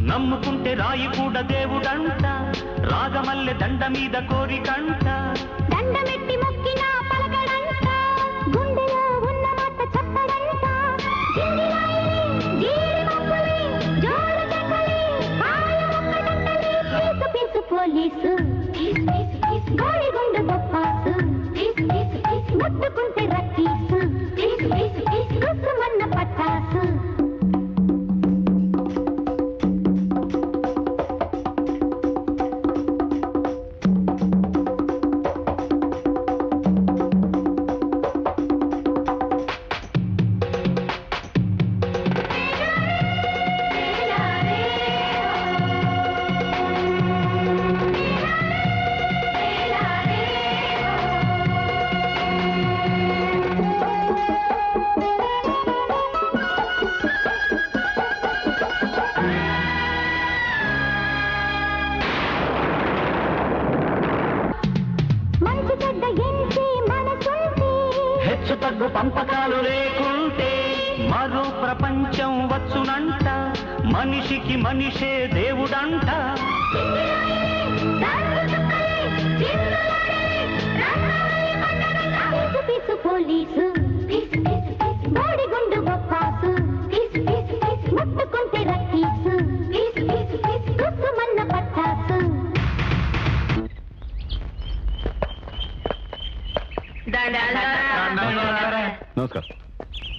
నమ్ముకుంటే రాయి కూడా దేవుడంట, రాగమల్లె దండ మీద కోరికంట, దండమెట్టి మొక్కినా పలకడంట, గుండెలో ఉన్న మాట చెప్పడంట, పోలీసు గాడి గుండె బొప్పాసు, ముట్టుకుంటే రక్కీసు తగ్గు పంపకాలు లేకుంటే మరో ప్రపంచం వచ్చునంట. మనిషికి మనిషే దేవుడంట. పోలీసు బోడిగుండు బొప్పాసు ముట్టుకుంటే రక్కీసు కుక్కుమన్న పట్టాసు. నమస్కారం.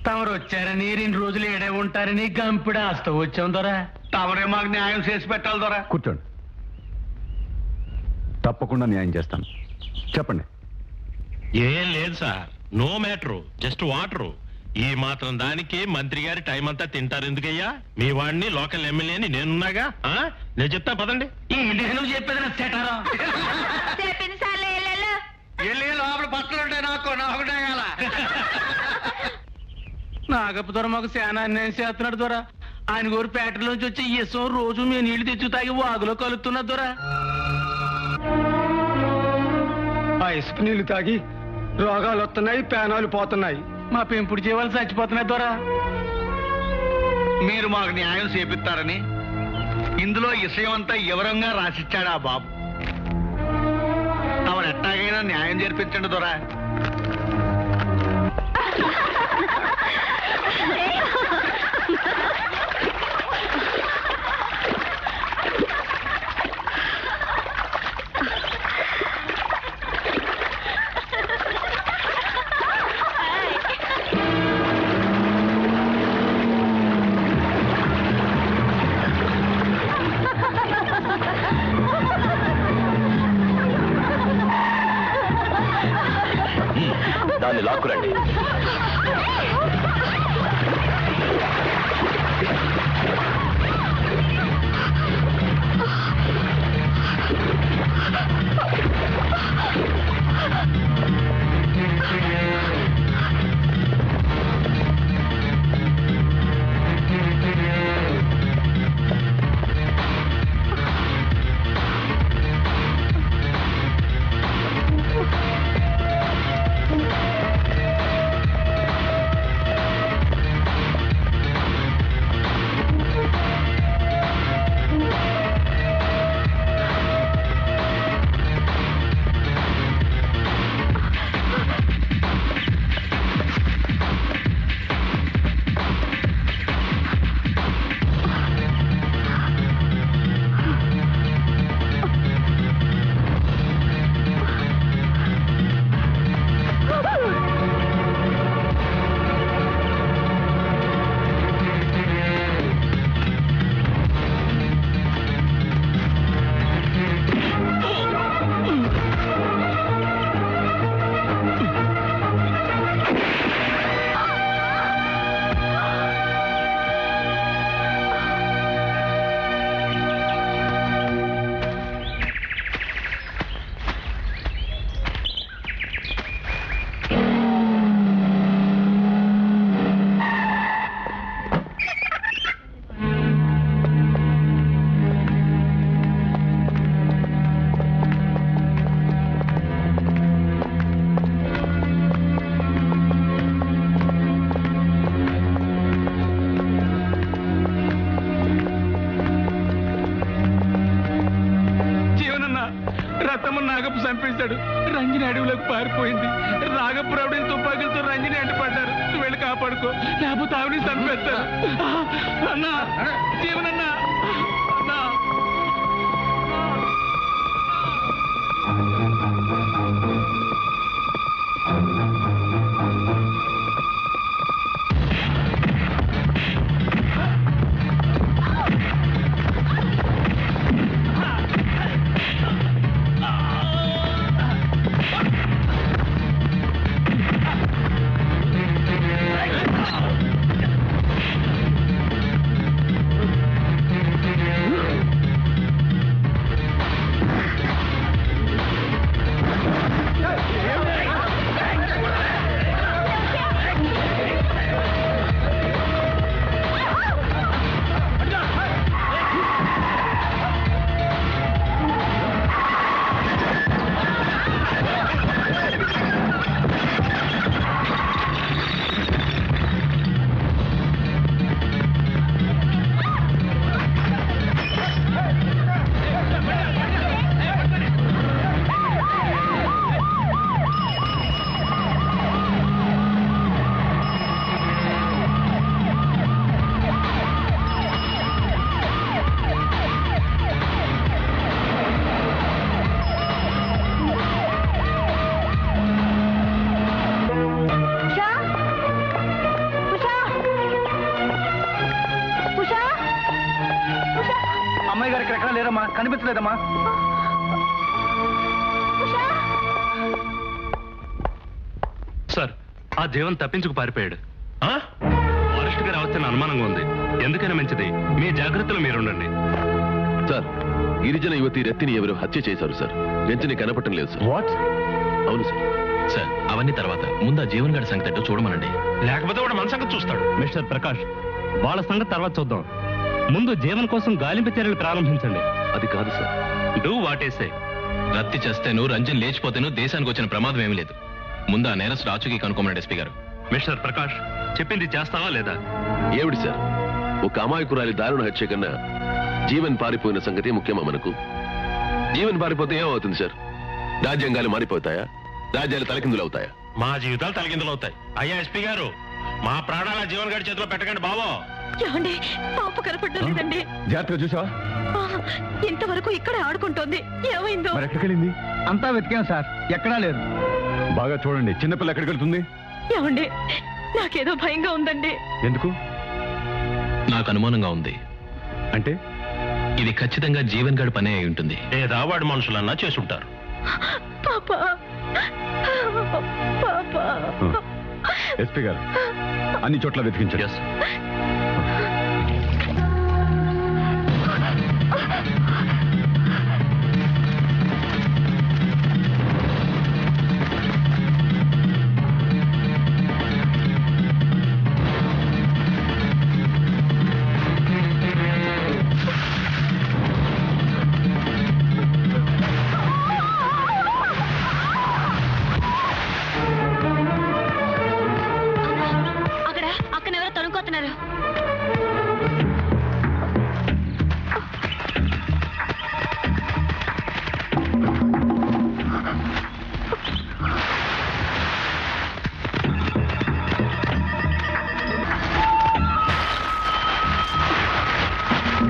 తమరు వచ్చారని 2 రోజులు ఏడే ఉంటారని గంపిడ ఆస్త వచ్చాం దొరా. తమరే మాకు న్యాయం చేసి పెట్టాలి దొరా. కూర్చోండి. తప్పకుండా న్యాయం చేస్తాను. చెప్పండి. ఏం లేదు sir, no matter, just water. ఈ మాత్రం దానికి మంత్రి గారి టైం అంతా తింటారు ఎందుకయ్యా? మీ వాడిని లోకల్ ఎమ్మెల్యేని నేనున్నాగా. నేను చెప్తా పదండి. నేను చెప్పేది వెళ్ళి లోపల బట్టలుంటే నాకు నాగప్ప దొర మాకు సేనా అన్యాయం చేస్తున్నాడు దొర. ఆయన గోరు ఫ్యాక్టరీలోంచి వచ్చి ఇసం రోజు మేము నీళ్లు తెచ్చు తాగి వాగులో కలుస్తున్నా దొర. ఆ ఇసుక నీళ్లు తాగి రోగాలు వస్తున్నాయి, ప్రాణాలు పోతున్నాయి. మా పెంపుడు జీవాలు చచ్చిపోతున్నాయి దొర. మీరు మాకు న్యాయం చేపిస్తారని ఇందులో విషయం అంతా వివరంగా రాసిచ్చాడు ఆ బాబు. తమరు ఎట్టాగైనా న్యాయం జరిపించండి దొర. దాన్ని లాక్కురండి. నాగప్ప చంపేశాడు. రంజని అడవిలోకి పారిపోయింది. రాగపురావుడిని తుపాకులతో రంజని అంటపడ్డారు. నువ్వు వెళ్ళి కాపాడుకో, లేకపోతే ఆవిడని చంపేస్తారు. అన్నా జీవనన్నా, అన్నా లేదమ్మా. సార్, ఆ జీవన్ తప్పించుకు పారిపోయాడు. ఫారెస్ట్ గారు వచ్చిన అనుమానంగా ఉంది. ఎందుకైనా మంచిది మీ జాగ్రత్తలో మీరుండండి. సార్, గిరిజన యువతి రత్తిని ఎవరు హత్య చేశారు సార్. రత్తిని కనపడటం లేదు సార్. వాట్? అవును సార్. సార్, అవన్నీ తర్వాత ముందు ఆ జీవన్ గారి సంగతి చూడమనండి. లేకపోతే వాడు మన సంగతి చూస్తాడు. మిస్టర్ ప్రకాష్, వాళ్ళ సంగతి తర్వాత చూద్దాం. ముందు జీవన్ కోసం గాలింపు చర్యలు ప్రారంభించండి. అది కాదు సార్. డూ వాట్ ఏ సే. రత్తి చేస్తేను, రంజన్ లేచిపోతేను దేశానికి వచ్చిన ప్రమాదం ఏమీ లేదు. ముందు ఆ నేరస్తుడు ఆచూకీ కనుక్కోమన్నాడు ఎస్పీ గారు. మిస్టర్ ప్రకాష్, చెప్పింది చేస్తావా లేదా? ఏమిటి సార్, ఒక అమాయకురాలి దారుణ హత్య కన్నా జీవన్ పారిపోయిన సంగతి ముఖ్యమా మనకు? జీవన్ పారిపోతే ఏమవుతుంది సార్? రాజ్యాంగాలు మారిపోతాయా? రాజ్యాలు తలకిందులు అవుతాయా? మా జీవితాలు తలకిందులు అవుతాయి. అయ్యా ఎస్పీ గారు, మా ప్రాణాల జీవన్ గారి చేతిలో పెట్టకండి బాబో. ఏమండి, పాప కనపడడం లేదండి. జాగ్రత్తగా చూసావా? ఇంతవరకు ఇక్కడే ఆడుకుంటోంది. ఏమైందో? మరి ఎక్కడికి వెళ్ళింది? అంతా వెతికాం సార్, ఎక్కడా లేదు. బాగా చూడండి, చిన్నపిల్ల ఎక్కడికి వెళ్తుంది? ఏమండి, నాకేదో భయంగా ఉందండి. ఎందుకు? నాకు అనుమానంగా ఉంది. అంటే ఇది ఖచ్చితంగా జీవన్ గారి పనే అయి ఉంటుంది. లేదా వాడు మనుషులన్నా చేసుంటారు. పాప, పాప. ఎస్పీ గారు అన్ని చోట్ల వెతికించారు. అక్కడెవరో తనుకోతున్నారు.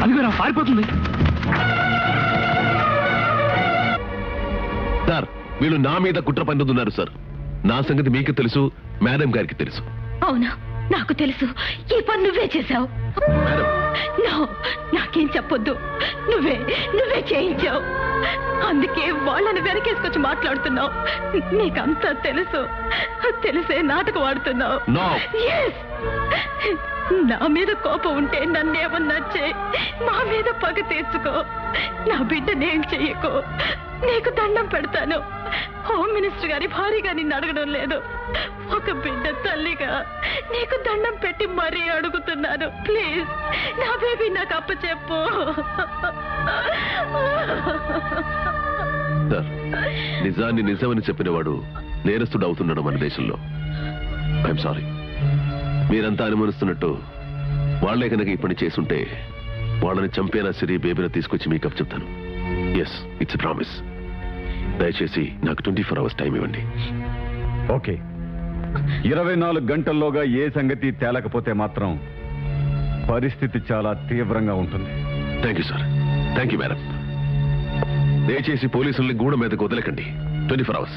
అదిగోరా పారిపోతుంది. సార్, వీళ్ళు నా మీద కుట్ర పన్నుతున్నారు సార్. నా సంగతి మీకు తెలుసు, మేడం గారికి తెలుసు. అవునా, నాకు తెలుసు. ఈ పని నువ్వే చేశావు. నాకేం చెప్పొద్దు. నువ్వే చేయించావు. అందుకే వాళ్ళని వెనకేసుకొచ్చి మాట్లాడుతున్నావు. నీకంతా తెలుసు. తెలిసే నాటకం ఆడుతున్నావు. Yes! నా మీద కోపం ఉంటే నన్నేమన్నా చేయి. మా మీద పగ తీర్చుకో. నా బిడ్డనేం చెయ్యకో. నీకు దండం పెడతాను. హోమ్ మినిస్టర్ గారి భారీగా నిన్ను అడగడం లేదు. ఒక బిడ్డ తల్లిగా నీకు దండం పెట్టి మరీ అడుగుతున్నాను. ప్లీజ్, నా బేబీ నాకు అప్పచెప్పు. సార్, నిజాన్ని నిజమని చెప్పినవాడు నేరస్తుడు అవుతున్నాడు మన దేశంలో. I'm sorry. మీరంతా అనుమానిస్తున్నట్టు వాళ్లే కనుక ఈ పని చేసుంటే వాళ్ళని చంపేనా సరే బేబీని తీసుకొచ్చి మీకు చెప్తాను. Yes, it's promise. దయచేసి నాకు 24 hours టైం ఇవ్వండి. ఓకే. 24 గంటల్లోగా ఏ సంగతి తేలకపోతే మాత్రం పరిస్థితి చాలా తీవ్రంగా ఉంటుంది. Thank you sir. Thank you madam. దయచేసి పోలీసుల్ని గూడ మీదకు వదలకండి. 24 hours.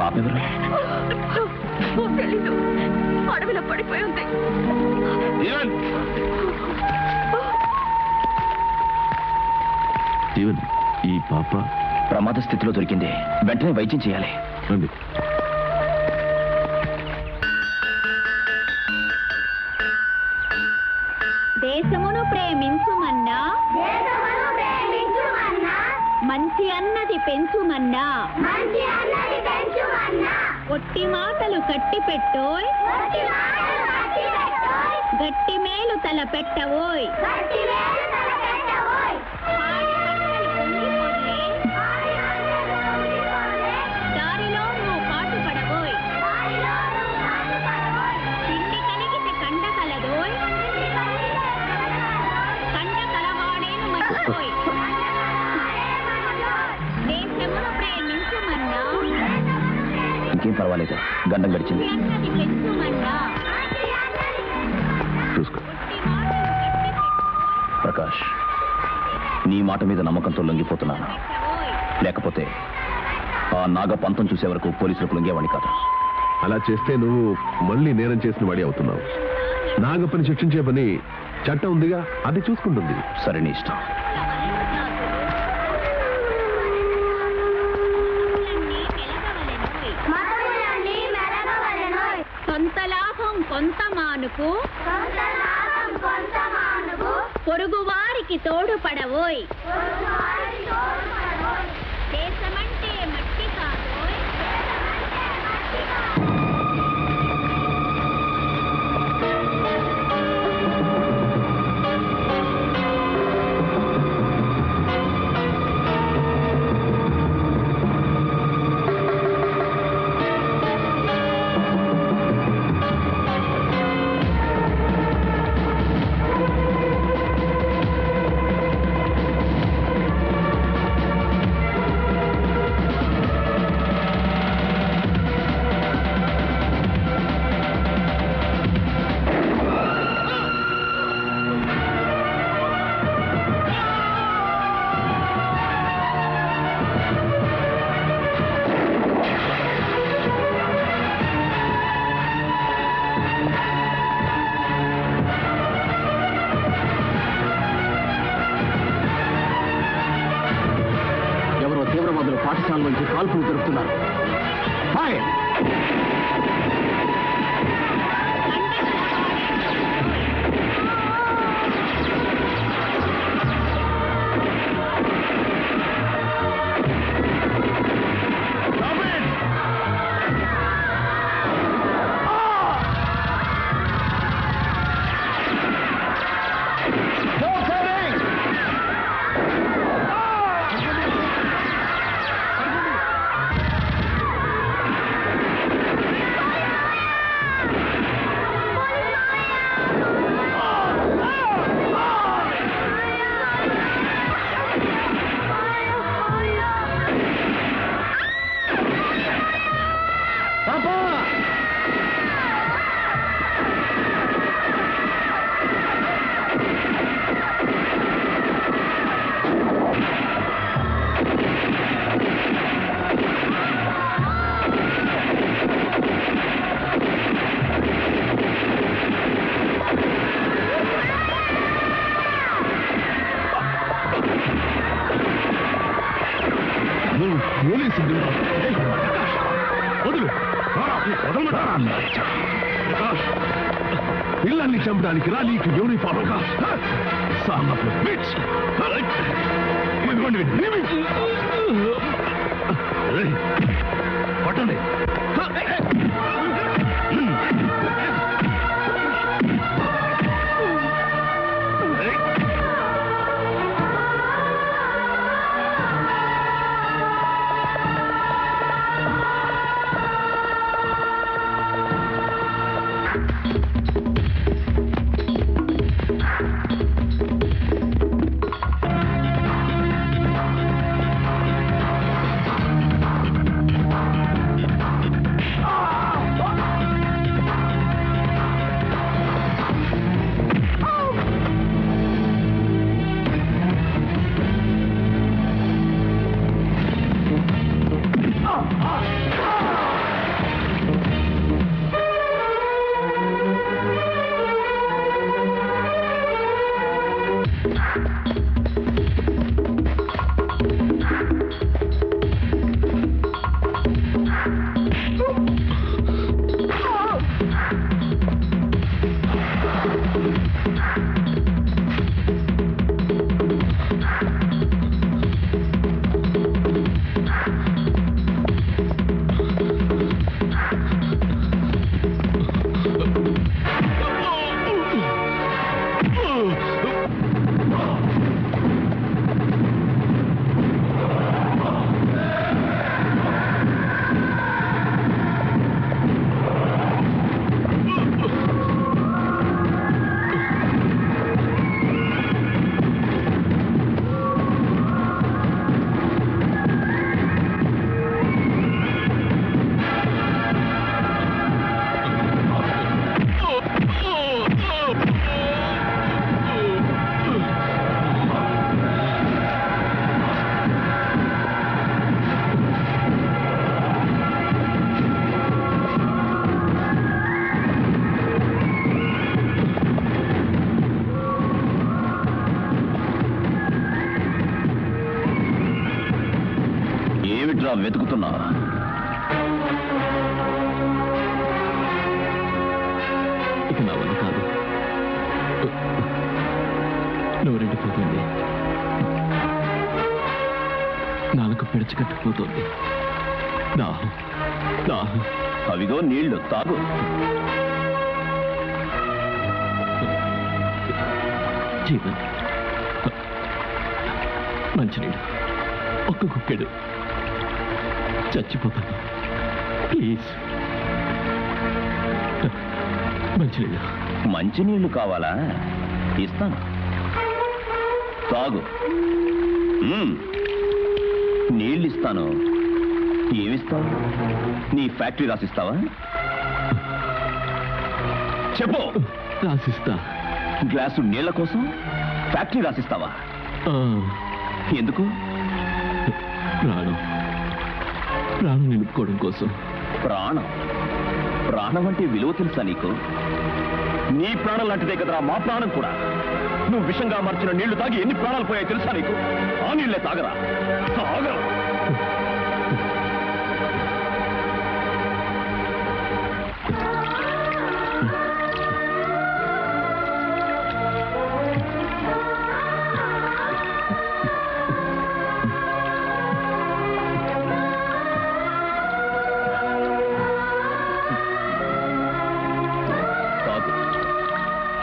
పాపెవరు? తెలీదు, అడవిలో పడిపోయి ఉంది. జీవన్, ఈ పాప ప్రమాద స్థితిలో దొరికింది. వెంటనే వైద్యం చేయాలి. రండి. దేశమును ప్రేమించుమన్నా, మంచి అన్నది పెంచుమన్నా, ఒట్టి మాటలు కట్టి పెట్టోయ్, గట్టి మేలు తల పెట్టవోయ్, దారిలో నువ్వు పాటుపడవోయ్, తిండి కలిగితే కండ కలదోయ్, కండ కలవాడేను మర్చిపోయ్, దేశమును ప్రేమించుమన్నా, ఇంకేం పర్వాలేదు, గండం గడిచింది. అన్నది పెంచుమన్నా, చూసుకో. ప్రకాష్, నీ మాట మీద నమ్మకంతో లొంగిపోతున్నాను. లేకపోతే ఆ నాగ పంతం చూసే వరకు పోలీసులకు లొంగేవాడిని కాదు. అలా చేస్తే నువ్వు మళ్ళీ నేరం చేసిన వాడి అవుతున్నావు. నాగప్పని శిక్షించే పని చట్టం ఉందిగా, అది చూసుకుంటుంది. సరే, నీ ఇష్టం. కొంత లాభం కొంత మానుకు, పొరుగు వారికి తోడుపడవోయ్, దేశమంటే మట్టి కాదోయ్, ఎవరో తీవ్రవాదులు పాఠశాల నుంచి కాల్పులు జరుపుతున్నారు. పిల్లల్ని చంపడానికి రా నీకు యూనిఫామ్ పట్టండి. ఎక్కడిరా వెతుకుతున్నా? ఇక నా వల్ల కాదు. నోరెండిపోతుంది, నాలుగు పిడిచికట్టుకుపోతుంది. దాహం దాహం. అవిగో నీళ్లు, తాగు. జీవన్, మంచినీళ్ళు ఒక్క కుక్కెడు, చచ్చిపోతాను. ప్లీజ్ మంచినీళ్ళు. మంచినీళ్లు కావాలా? ఇస్తాను, తాగు. నీళ్ళు ఇస్తాను. ఏమిస్తావు? నీ ఫ్యాక్టరీ రాసిస్తావా? చెప్పు. రాసిస్తా. గ్లాసు నీళ్ల కోసం ఫ్యాక్టరీ రాసిస్తావా? ఎందుకు? ప్రాణం నిలుపుకోవడం కోసం. ప్రాణం? ప్రాణం అంటే విలువ తెలుసా నీకు? నీ ప్రాణం లాంటిదే కదరా మా ప్రాణం కూడా. నువ్వు విషంగా మార్చిన నీళ్లు తాగి ఎన్ని ప్రాణాలు పోయాయి తెలుసా నీకు? ఆ నీళ్లే తాగరా, తాగరా.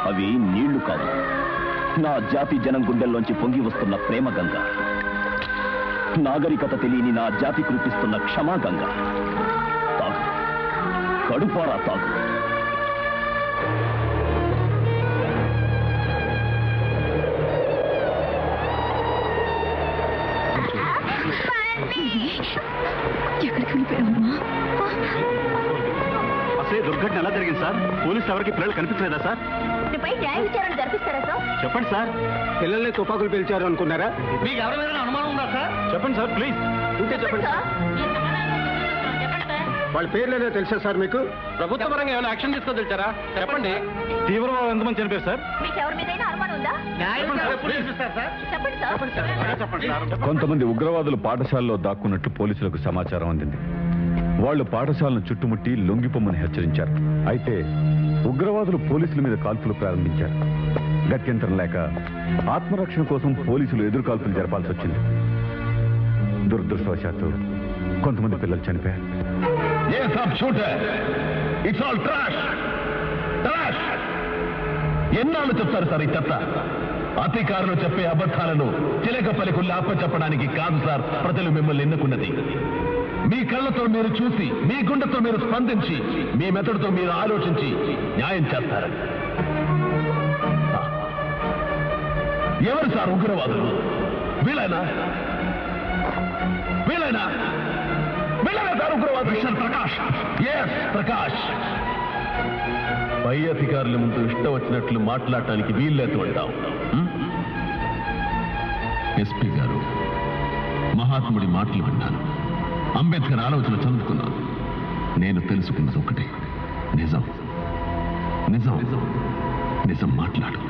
అవి నీళ్లు కావు, నా జాతి జనం గుండెల్లోంచి పొంగి వస్తున్న ప్రేమ గంగ, నాగరికత తెలియని నా జాతి కురిపిస్తున్న క్షమా గంగ. తాగు, కడుపారా తాగు. ఎక్కడికి వెళ్ళిపోయావమ్మా? అసలు దుర్ఘటన ఎలా జరిగింది సార్? పోలీసులు ఎవరికి పిల్లలు కనిపించలేదా సార్? న్యాయ విచారణ జరిపిస్తారా సార్? చెప్పండి సార్. పిల్లల్ని తుపాకులు పిలిచారు అనుకున్నారా? మీకు ఎవరి మీద అనుమానం ఉందా సార్? చెప్పండి సార్, ప్లీజ్. ఇంకే చెప్పండి సార్. వాళ్ళ పేర్లేదో తెలుసా సార్ మీకు? ప్రభుత్వ పరంగా ఏమైనా యాక్షన్ తీసుకోదలిచారా? చెప్పండి. తీవ్రవాదం ఎంతమంది చనిపోయారు సార్? మీకు ఎవరి మీద అనుమానం ఉందా? చెప్పండి సార్. కొంతమంది ఉగ్రవాదులు పాఠశాలలో దాక్కున్నట్లు పోలీసులకు సమాచారం అందింది. వాళ్ళు పాఠశాలను చుట్టుముట్టి లొంగిపోమని హెచ్చరించారు. అయితే ఉగ్రవాదులు పోలీసుల మీద కాల్పులు ప్రారంభించారు. గత్యంతరం లేక ఆత్మరక్షణ కోసం పోలీసులు ఎదురు కాల్పులు జరపాల్సి వచ్చింది. దురదృష్టవశాత్తు కొంతమంది పిల్లలు చనిపోయారు. ఎన్నాళ్ళు చెప్తారు సార్ ఈ చెత్త? అధికారులు చెప్పే అబద్ధాలను చిలక పలికుల్లా అప్పచెప్పడానికి కాదు సార్ ప్రజలు మిమ్మల్ని ఎన్నుకున్నది. మీ కళ్ళతో మీరు చూసి, మీ గుండెతో మీరు స్పందించి, మీ మెదడుతో మీరు ఆలోచించి న్యాయం చేస్తారని. ఎవరు సార్ ఉగ్రవాదులు? వీళ్ళైనా వీళ్ళైనా వీళ్ళైనా సార్ ఉగ్రవాదులు? మిస్టర్ ప్రకాష్. ఎస్ ప్రకాష్. పై అధికారుల ముందు ఇష్టం వచ్చినట్లు మాట్లాడటానికి వీల్లేదు అంటాం. ఎస్పీ గారు, మహాత్ముడి మాటలు విన్నాను, అంబేద్కర్ ఆలోచన చదువుకున్నాను. నేను తెలుసుకున్నది ఒకటే, నిజం. నిజం నిజం మాట్లాడు,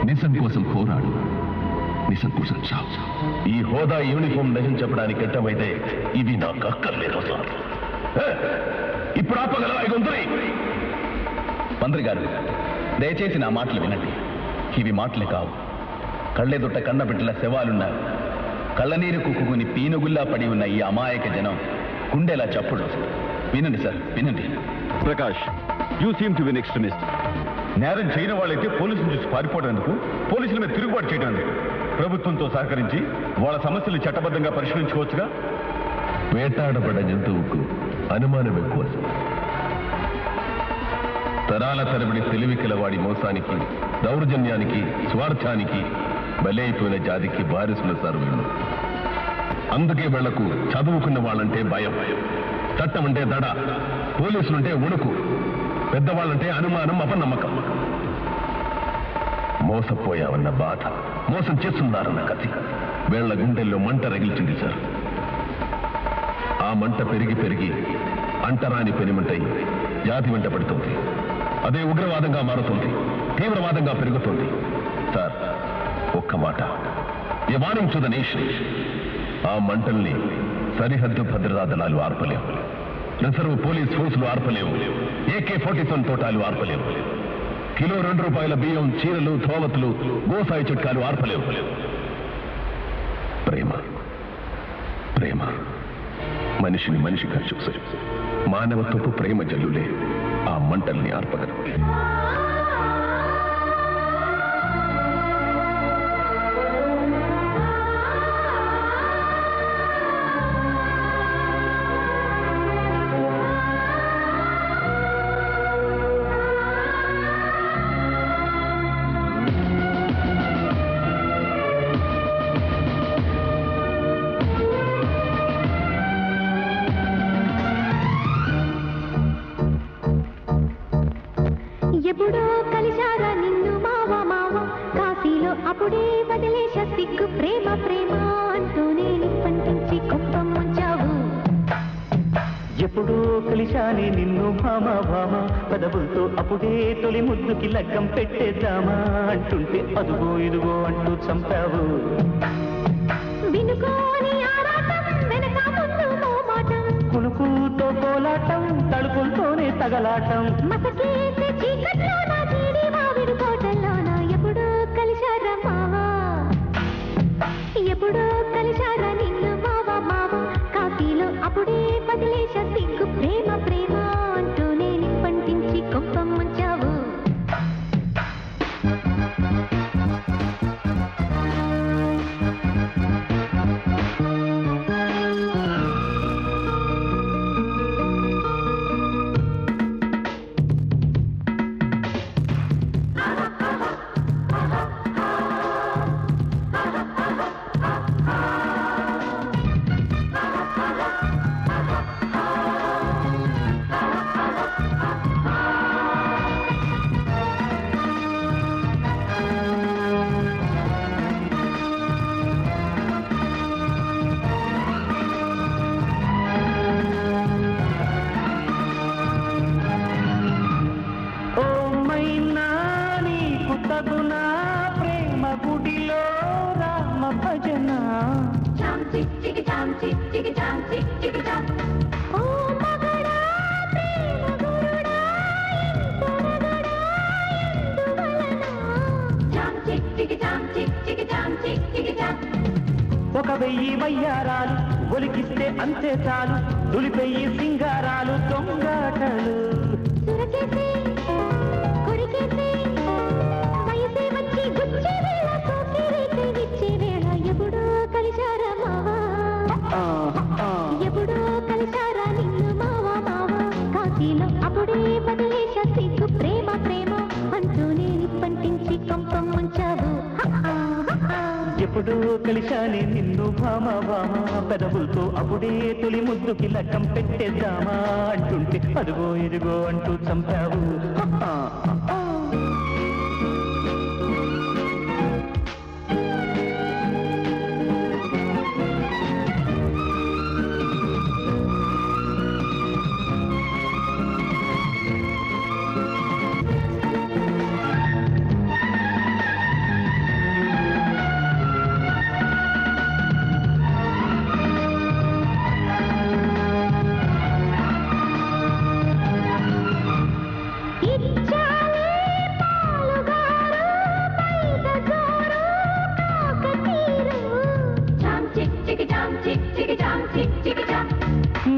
నిజం కోసం పోరాడు, నిజం కోసం చావు. ఈ హోదా యూనిఫామ్ నిజం చెప్పడానికి అడ్డమైతే ఇది నాకు అక్కర్లేదు సార్. ఇప్పుడు ఆపగలవా ఈ గొంతుని? మంత్రి గారు, దయచేసి నా మాటలు వినండి. ఇవి మాటలు కావు. కళ్ళెదుట కన్నబిడ్డల శవాలున్నారు. కళ్ళనీరు కుక్కుని పీనుగుల్లా పడి ఉన్న ఈ అమాయక జనం గుండెలా చప్పుడు. వినండి సార్, వినండి. Prakash, you seem to be extremist. నేరం చేయని వాళ్ళైతే పోలీసులు చూసి పారిపోవడానికి, పోలీసుల మీద తిరుగుబాటు చేయడానికి ప్రభుత్వంతో సహకరించి వాళ్ళ సమస్యలు చట్టబద్ధంగా పరిష్కరించుకోవచ్చుగా. వేటాడబడ్డ జంతువుకు అనుమానం ఎక్కువ. తరాల తరబడి తెలివి కలవాడి మోసానికి, దౌర్జన్యానికి, స్వార్థానికి బలైపోయిన జాతికి బారిసుల సార్ వీళ్ళు. అందుకే వాళ్లకు చదువుకున్న వాళ్ళంటే భయం, చట్టం అంటే దడ, పోలీసులుంటే ఉణుకు, పెద్దవాళ్ళంటే అనుమానం, అపనమ్మకం. మోసపోయావన్న బాధ, మోసం చేస్తున్నారన్న కథ వీళ్ల గుండెల్లో మంట రగిల్చింది సార్. ఆ మంట పెరిగి పెరిగి అంటరాని పెనుమంటై జాతి వెంట పడుతుంది. అదే ఉగ్రవాదంగా మారుతుంది, తీవ్రవాదంగా పెరుగుతుంది. సార్, ఒక్క మాట, ఏ వార్నింగ్ టు ద నేషన్. ఆ మంటల్ని సరిహద్దు భద్రతా దళాలు ఆర్పలేవు, రిజర్వ్ పోలీస్ ఫోర్సులు ఆర్పలేవు, AK-47 తోటాలు ఆర్పలేవు, కిలో ₹2 బియ్యం, చీరలు, ధోవతులు, గోసాయి చుట్కాలు ఆర్పలేవు. ప్రేమ ప్రేమ మనిషిని మనిషిగా చూసి మానవత్వపు ప్రేమ జల్లులే ఆ మంటల్ని ఆర్పగలవు. ఎప్పుడో కలిశారా నిన్ను మావా మావా, కాశీలో అప్పుడే వదిలేశ సిగ్గు ప్రేమ ప్రేమ అంటూనే నిప్పంటించి కుప్పం ముంచావు. ఎప్పుడో కలిశానే నిన్ను భామ భామ, పదవులతో అప్పుడే తొలి ముద్దుకి లగ్గం పెట్టేద్దామా అంటుంటే అదుగో ఇదుగో అంటూ చంపావు. వినుకోని ఆరాటం వెనక ముందు మోమాటం, కులుకుతో కోలాటం తలుపులతోనే తగలాటం, మసకేసే చీకట్లోన జీడి మావిడి కోటల్లోన ఎప్పుడో కలిశారా మావా, ఎప్పుడో కలిశారా నిన్ను మావా మావా, కాశీలో అప్పుడే వదిలేశ సిగ్గు ప్రేమ ప్రేమ అంటూనే నిప్పంటించి కుప్పం ముంచావు. తగునా ప్రేమ గుడిలో రామ భజన, ఓ మగడా ప్రేమ గురుడా ఎంతరగడా ఎందువలన, ఒక 1000 వయ్యారాలు ఒలికిస్తే అంతే చాలు, దులిపెయ్యి సింగారాలు దొంగాటలు, సురకేసే కొరికేసే వయసే వచ్చి గుచ్చే వేళ కోకిరేసే విచ్చే వేళ ఎప్పుడో కలిశారా మావా, ఎప్పుడో కలిశారా నిన్ను మావా మావా, కాశీలో అప్పుడే వదిలేశ సిగ్గు ప్రేమ ప్రేమ అంటూనే నిప్పంటించి కంపం ముంచావు. ఎప్పుడూ కలిశానే నిన్ను భామ భామ, పెదవులతో అప్పుడే తొలి ముద్దుకి లగ్గం పెట్టేద్దామా అంటుంటే అదుగో ఇదిగో అంటూ చంపావు.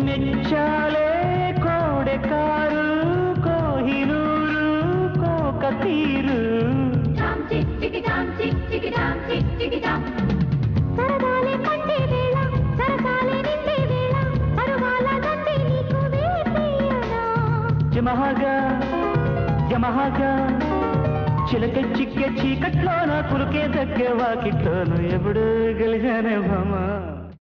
మెచ్చాలే కోడెకారు కోహినూరు కోక తీరు, సరదాలే పండే వేళ సరసాలే నిండే వేళ పరువాల దండే నీకు వేసేయనా, యమహగా యమహగా చిలక చిక్కే చీకట్లో నా కులుకే దగ్గర వాకిట్లోను ఎప్పుడు గెలిచానే భామ.